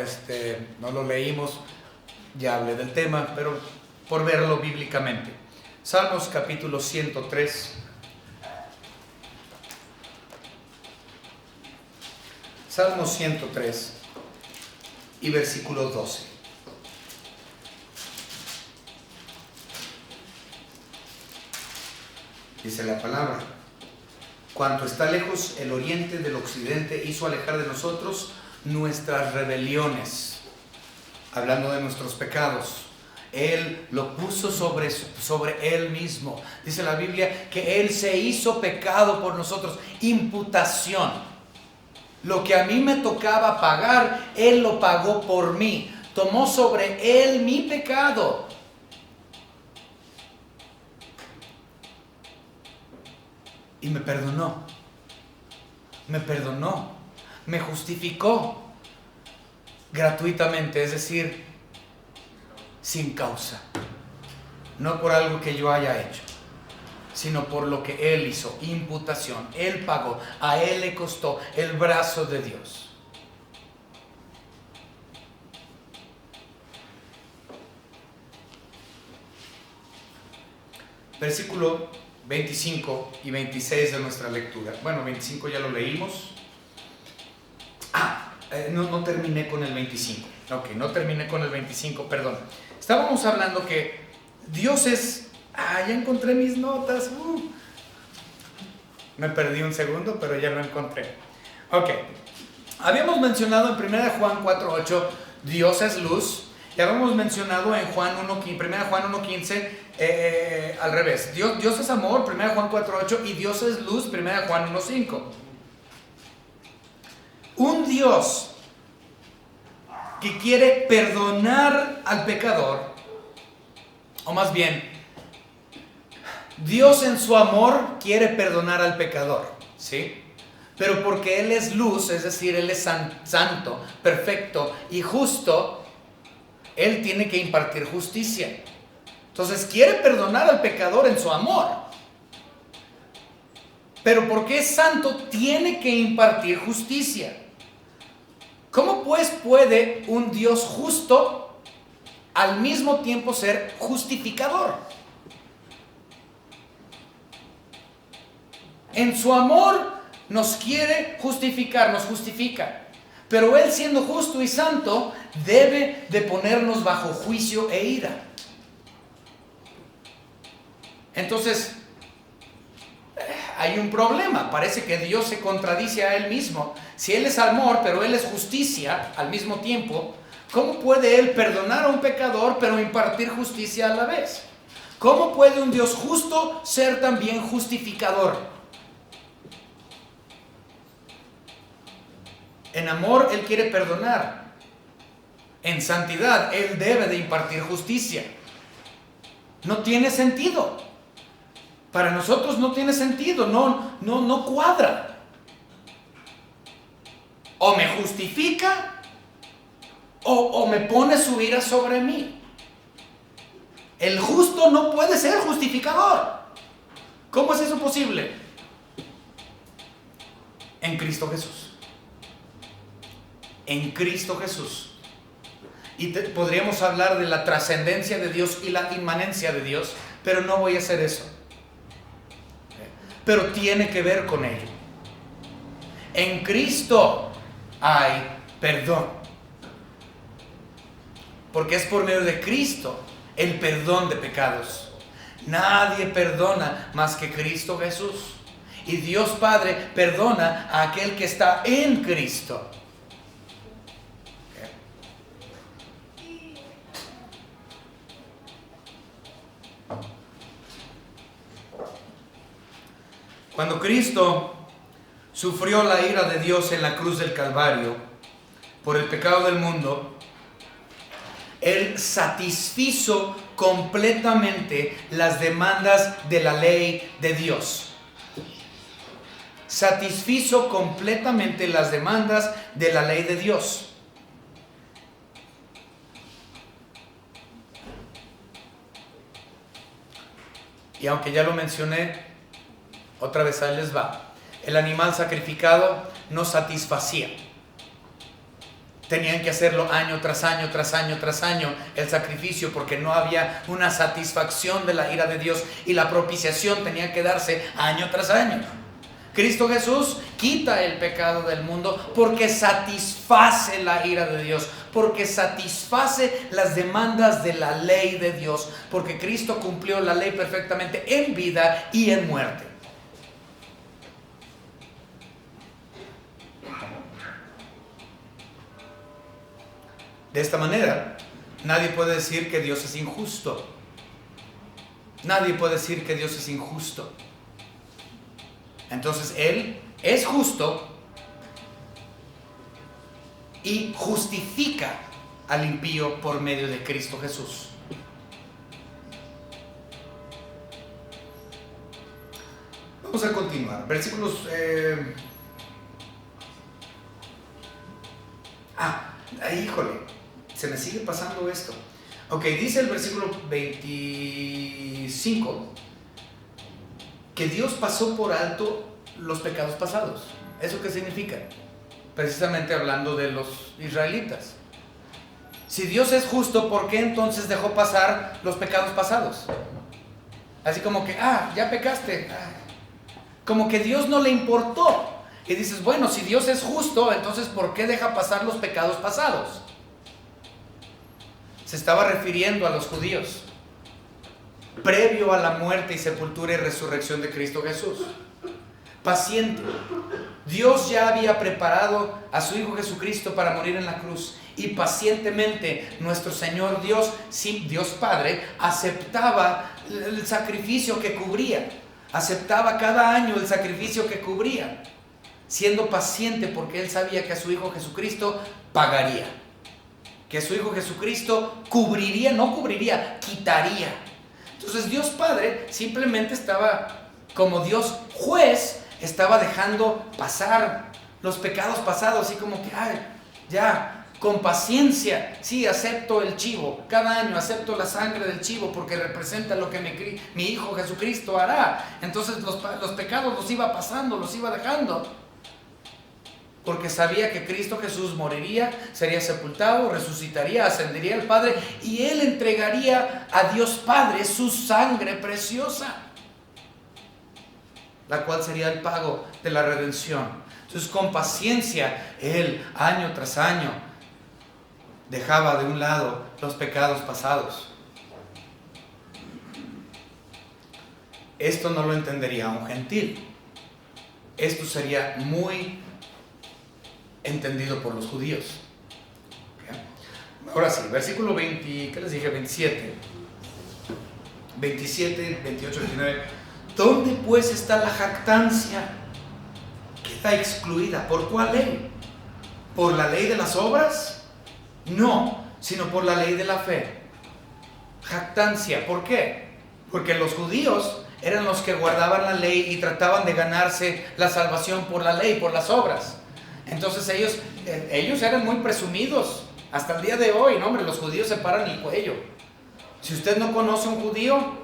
Speaker 1: No lo leímos, ya hablé del tema, pero por verlo bíblicamente. Salmos capítulo 103. Salmos 103 y versículo 12. Dice la palabra: cuanto está lejos el oriente del occidente, hizo alejar de nosotros nuestras rebeliones. Hablando de nuestros pecados, Él lo puso sobre Él mismo. Dice la Biblia que Él se hizo pecado por nosotros. Imputación. Lo que a mí me tocaba pagar, Él lo pagó por mí. Tomó sobre Él mi pecado. Y me perdonó, me justificó gratuitamente, es decir, sin causa. No por algo que yo haya hecho, sino por lo que Él hizo, imputación. Él pagó, a Él le costó el brazo de Dios. Versículo 25 y 26 de nuestra lectura. Bueno, 25 ya lo leímos. No terminé con el 25. Ok, no terminé con el 25, perdón. Estábamos hablando que Dios es... ya encontré mis notas. Me perdí un segundo, pero ya lo encontré. Ok. Habíamos mencionado en 1 Juan 4:8, Dios es luz. Ya habíamos mencionado en 1 Juan 1:15, al revés. Dios es amor, 1 Juan 4:8, y Dios es luz, 1 Juan 1:5. Un Dios que quiere perdonar al pecador, o más bien, Dios en su amor quiere perdonar al pecador, ¿sí? Pero porque Él es luz, es decir, Él es santo, perfecto y justo, Él tiene que impartir justicia. Entonces quiere perdonar al pecador en su amor. pero porque es santo tiene que impartir justicia. ¿Cómo pues puede un Dios justo al mismo tiempo ser justificador? En su amor nos quiere justificar, nos justifica. Pero Él, siendo justo y santo, debe de ponernos bajo juicio e ira. Entonces, hay un problema. Parece que Dios se contradice a Él mismo. Si Él es amor, pero Él es justicia al mismo tiempo, ¿cómo puede Él perdonar a un pecador, pero impartir justicia a la vez? ¿Cómo puede un Dios justo ser también justificador? En amor, Él quiere perdonar. En santidad, Él debe de impartir justicia. No tiene sentido. Para nosotros no tiene sentido, no cuadra. O me justifica, o me pone su ira sobre mí. El justo no puede ser justificador. ¿Cómo es eso posible? En Cristo Jesús. En Cristo Jesús. Y podríamos hablar de la trascendencia de Dios y la inmanencia de Dios, pero no voy a hacer eso. Pero tiene que ver con ello. En Cristo hay perdón. Porque es por medio de Cristo el perdón de pecados. Nadie perdona más que Cristo Jesús. Y Dios Padre perdona a aquel que está en Cristo. Cuando Cristo sufrió la ira de Dios en la cruz del Calvario por el pecado del mundo, Él satisfizo completamente las demandas de la ley de Dios. Satisfizo completamente las demandas de la ley de Dios. Y aunque ya lo mencioné, otra vez ahí les va. El animal sacrificado no satisfacía. Tenían que hacerlo año tras año, tras año, tras año, el sacrificio, porque no había una satisfacción de la ira de Dios, y la propiciación tenía que darse año tras año. Cristo Jesús quita el pecado del mundo porque satisface la ira de Dios, porque satisface las demandas de la ley de Dios, porque Cristo cumplió la ley perfectamente en vida y en muerte. De esta manera, nadie puede decir que Dios es injusto. Nadie puede decir que Dios es injusto. Entonces, Él es justo y justifica al impío por medio de Cristo Jesús. Vamos a continuar. Versículos... híjole, se me sigue pasando esto. Ok, dice el versículo 25 que Dios pasó por alto los pecados pasados. ¿Eso qué significa? Precisamente hablando de los israelitas. Si Dios es justo, ¿por qué entonces dejó pasar los pecados pasados? Así como que, ya pecaste. Como que Dios no le importó. Y dices, bueno, si Dios es justo, entonces ¿por qué deja pasar los pecados pasados? Se estaba refiriendo a los judíos, previo a la muerte y sepultura y resurrección de Cristo Jesús. Paciente. Dios ya había preparado a su Hijo Jesucristo para morir en la cruz, y pacientemente nuestro Señor Dios, sí, Dios Padre, aceptaba el sacrificio que cubría, aceptaba cada año el sacrificio que cubría, siendo paciente porque Él sabía que a su Hijo Jesucristo pagaría, que su Hijo Jesucristo quitaría. Entonces Dios Padre simplemente estaba, como Dios juez, estaba dejando pasar los pecados pasados, así como que, ya, con paciencia. Sí, acepto el chivo, cada año acepto la sangre del chivo porque representa lo que mi Hijo Jesucristo hará. Entonces los pecados los iba pasando, los iba dejando, porque sabía que Cristo Jesús moriría, sería sepultado, resucitaría, ascendería al Padre y Él entregaría a Dios Padre su sangre preciosa, la cual sería el pago de la redención. Entonces, con paciencia, Él año tras año dejaba de un lado los pecados pasados. Esto no lo entendería un gentil. Esto sería muy entendido por los judíos. ¿Okay? Ahora sí, versículo 20, ¿qué les dije? 27, 28, 29. ¿Dónde pues está la jactancia? Queda excluida. ¿Por cuál ley? ¿Por la ley de las obras? No, sino por la ley de la fe. Jactancia, ¿por qué? Porque los judíos eran los que guardaban la ley y trataban de ganarse la salvación por la ley, por las obras. Entonces ellos eran muy presumidos. Hasta el día de hoy, no, hombre, los judíos se paran el cuello. Si usted no conoce a un judío,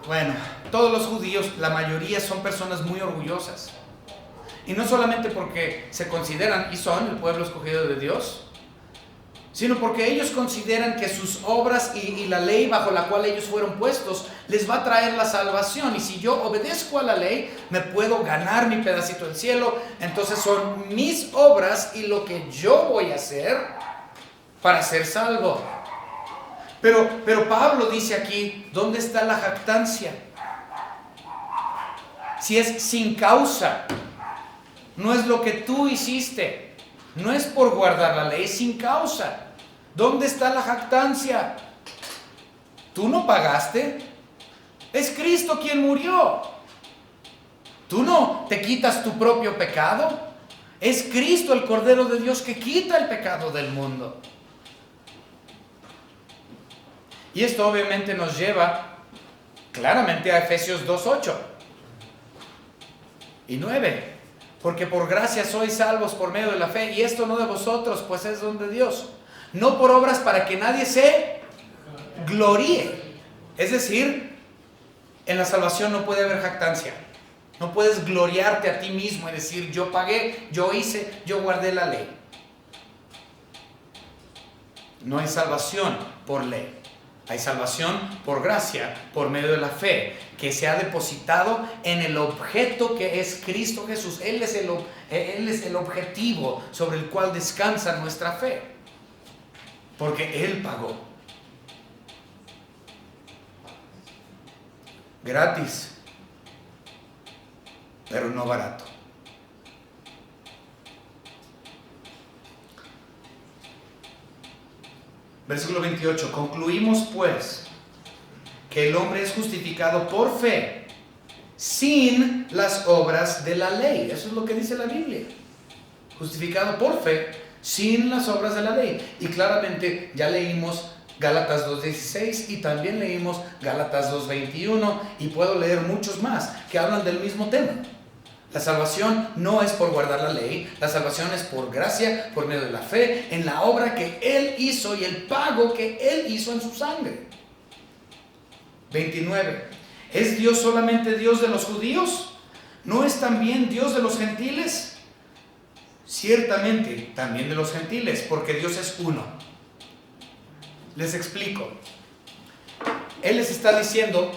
Speaker 1: bueno, todos los judíos, la mayoría son personas muy orgullosas. Y no solamente porque se consideran y son el pueblo escogido de Dios, sino porque ellos consideran que sus obras y la ley bajo la cual ellos fueron puestos les va a traer la salvación. Y si yo obedezco a la ley, me puedo ganar mi pedacito del cielo. Entonces son mis obras y lo que yo voy a hacer para ser salvo. Pero Pablo dice aquí, ¿dónde está la jactancia? Si es sin causa, no es lo que tú hiciste, no es por guardar la ley, es sin causa. ¿Dónde está la jactancia? Tú no pagaste, es Cristo quien murió. Tú no te quitas tu propio pecado, es Cristo el Cordero de Dios que quita el pecado del mundo. Y esto obviamente nos lleva claramente a Efesios 2:8 y 9. Porque por gracia sois salvos por medio de la fe, y esto no de vosotros, pues es don de Dios. No por obras para que nadie se gloríe. Es decir, en la salvación no puede haber jactancia. No puedes gloriarte a ti mismo y decir, yo pagué, yo hice, yo guardé la ley. No hay salvación por ley. Hay salvación por gracia, por medio de la fe, que se ha depositado en el objeto que es Cristo Jesús. Él es el objetivo sobre el cual descansa nuestra fe, porque Él pagó. Gratis, pero no barato. Versículo 28. Concluimos pues que el hombre es justificado por fe sin las obras de la ley. Eso es lo que dice la Biblia. Justificado por fe sin las obras de la ley. Y claramente ya leímos Gálatas 2:16 y también leímos Gálatas 2:21 y puedo leer muchos más que hablan del mismo tema. La salvación no es por guardar la ley, la salvación es por gracia, por medio de la fe, en la obra que Él hizo y el pago que Él hizo en su sangre. 29. ¿Es Dios solamente Dios de los judíos? ¿No es también Dios de los gentiles? Ciertamente, también de los gentiles, porque Dios es uno. Les explico. Él les está diciendo,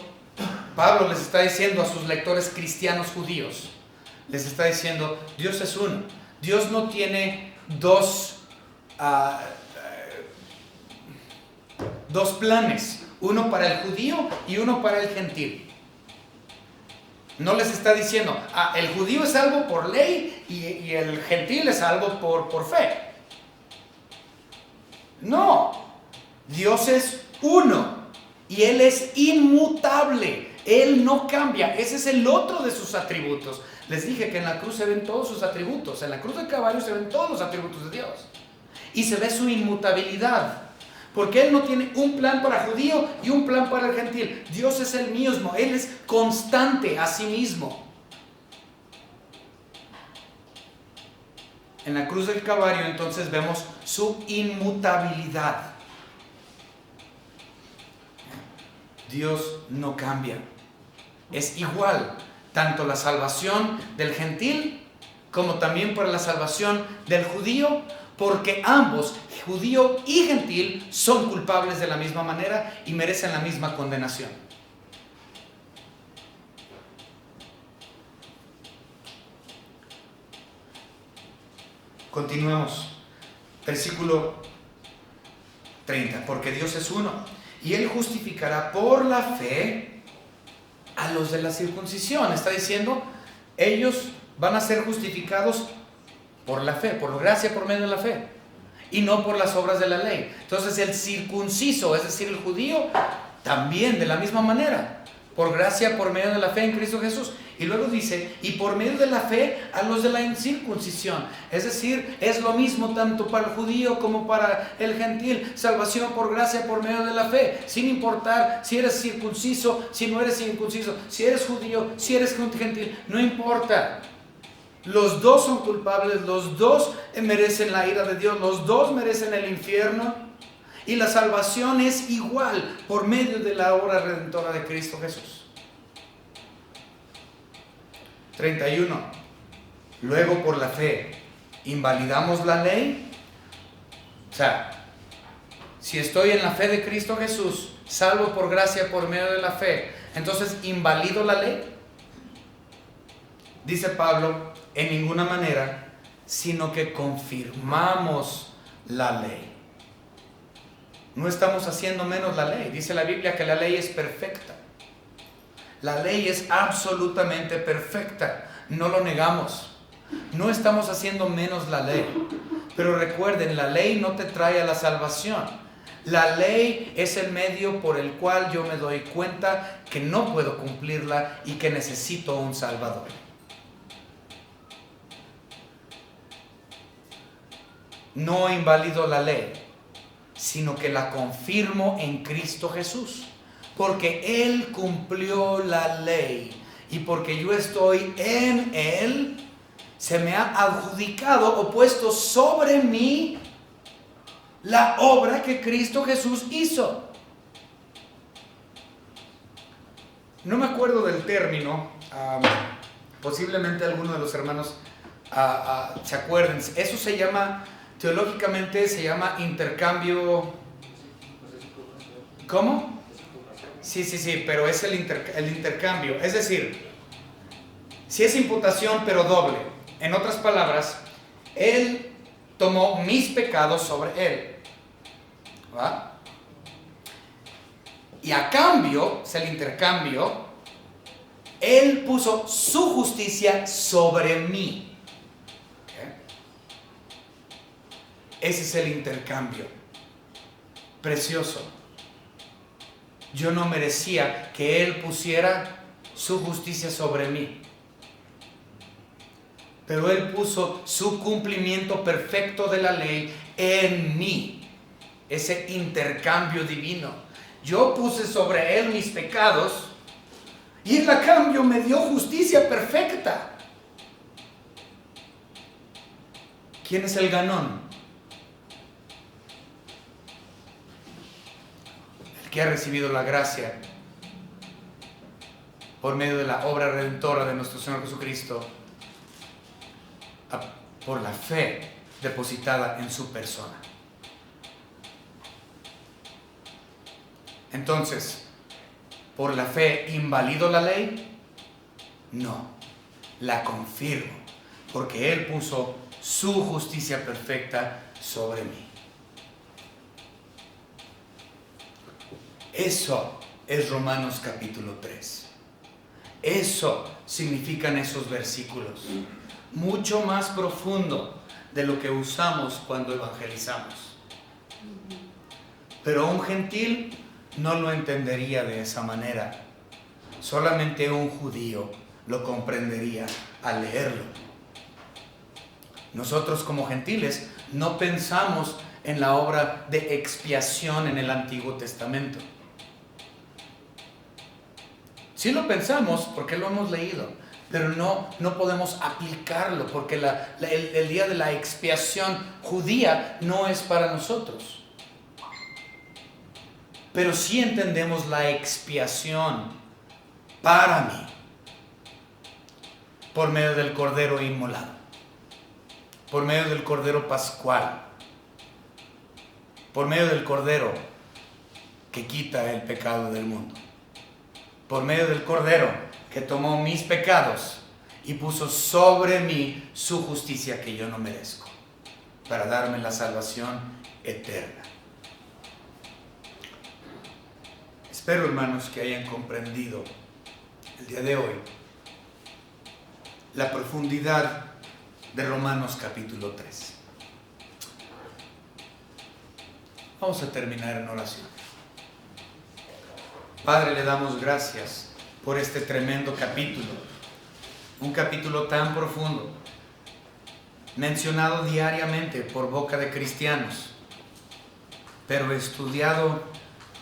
Speaker 1: Pablo les está diciendo a sus lectores cristianos judíos, les está diciendo, Dios es uno. Dios no tiene dos planes, uno para el judío y uno para el gentil. No les está diciendo, el judío es salvo por ley y el gentil es salvo por fe. No, Dios es uno y Él es inmutable. Él no cambia. Ese es el otro de sus atributos. Les dije que en la cruz se ven todos sus atributos. En la cruz del Calvario se ven todos los atributos de Dios. Y se ve su inmutabilidad. Porque Él no tiene un plan para judío y un plan para el gentil. Dios es el mismo. Él es constante a sí mismo. En la cruz del Calvario entonces vemos su inmutabilidad. Dios no cambia. Es igual, tanto la salvación del gentil como también para la salvación del judío, porque ambos, judío y gentil, son culpables de la misma manera y merecen la misma condenación. Continuemos. Versículo 30. Porque Dios es uno, y Él justificará por la fe a los de la circuncisión. Está diciendo, ellos van a ser justificados por la fe, por la gracia por medio de la fe, y no por las obras de la ley. Entonces el circunciso, es decir, el judío, también de la misma manera, por gracia por medio de la fe en Cristo Jesús. Y luego dice, y por medio de la fe a los de la incircuncisión. Es decir, es lo mismo tanto para el judío como para el gentil. Salvación por gracia por medio de la fe, sin importar si eres circunciso, si no eres circunciso, si eres judío, si eres gentil, no importa. Los dos son culpables, los dos merecen la ira de Dios, los dos merecen el infierno. Y la salvación es igual por medio de la obra redentora de Cristo Jesús. 31. Luego por la fe, ¿invalidamos la ley? O sea, si estoy en la fe de Cristo Jesús, salvo por gracia por medio de la fe, entonces ¿invalido la ley? Dice Pablo, en ninguna manera, sino que confirmamos la ley. No estamos haciendo menos la ley. Dice la Biblia que la ley es perfecta. La ley es absolutamente perfecta. No lo negamos. No estamos haciendo menos la ley. Pero recuerden, la ley no te trae a la salvación. La ley es el medio por el cual yo me doy cuenta que no puedo cumplirla y que necesito un Salvador. No invalido la ley, sino que la confirmo en Cristo Jesús, porque Él cumplió la ley, y porque yo estoy en Él, se me ha adjudicado o puesto sobre mí la obra que Cristo Jesús hizo. No me acuerdo del término, posiblemente alguno de los hermanos se acuerden. Eso se llama, teológicamente se llama intercambio. ¿Cómo? Sí, pero es el intercambio. Es decir, si es imputación pero doble. En otras palabras, Él tomó mis pecados sobre Él. ¿Va? Y a cambio, es el intercambio, Él puso su justicia sobre mí. ¿Okay? Ese es el intercambio. Precioso. Yo no merecía que Él pusiera su justicia sobre mí. Pero Él puso su cumplimiento perfecto de la ley en mí. Ese intercambio divino. Yo puse sobre Él mis pecados y Él a cambio me dio justicia perfecta. ¿Quién es el ganón? El que ha recibido la gracia por medio de la obra redentora de nuestro Señor Jesucristo, por la fe depositada en su persona. Entonces, ¿por la fe invalido la ley? No, la confirmo, porque Él puso su justicia perfecta sobre mí. Eso es Romanos capítulo 3. Eso significan esos versículos. Mucho más profundo de lo que usamos cuando evangelizamos. Pero un gentil no lo entendería de esa manera. Solamente un judío lo comprendería al leerlo. Nosotros como gentiles no pensamos en la obra de expiación en el Antiguo Testamento. Sí lo pensamos porque lo hemos leído, pero no podemos aplicarlo porque el día de la expiación judía no es para nosotros. Pero sí entendemos la expiación para mí por medio del Cordero inmolado, por medio del Cordero pascual, por medio del Cordero que quita el pecado del mundo, por medio del Cordero que tomó mis pecados y puso sobre mí su justicia que yo no merezco, para darme la salvación eterna. Espero, hermanos, que hayan comprendido el día de hoy la profundidad de Romanos capítulo 3. Vamos a terminar en oración. Padre, le damos gracias por este tremendo capítulo, un capítulo tan profundo, mencionado diariamente por boca de cristianos, pero estudiado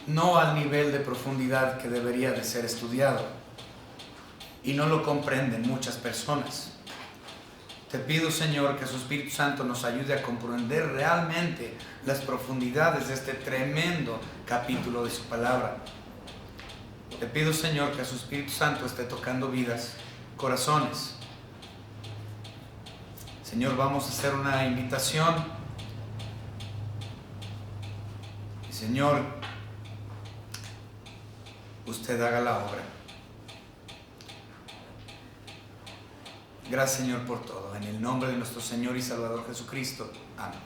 Speaker 1: no al nivel de profundidad que debería de ser estudiado, y no lo comprenden muchas personas. Te pido, Señor, que su Espíritu Santo nos ayude a comprender realmente las profundidades de este tremendo capítulo de su palabra. Te pido, Señor, que su Espíritu Santo esté tocando vidas, corazones. Señor, vamos a hacer una invitación. Y, Señor, usted haga la obra. Gracias, Señor, por todo. En el nombre de nuestro Señor y Salvador Jesucristo. Amén.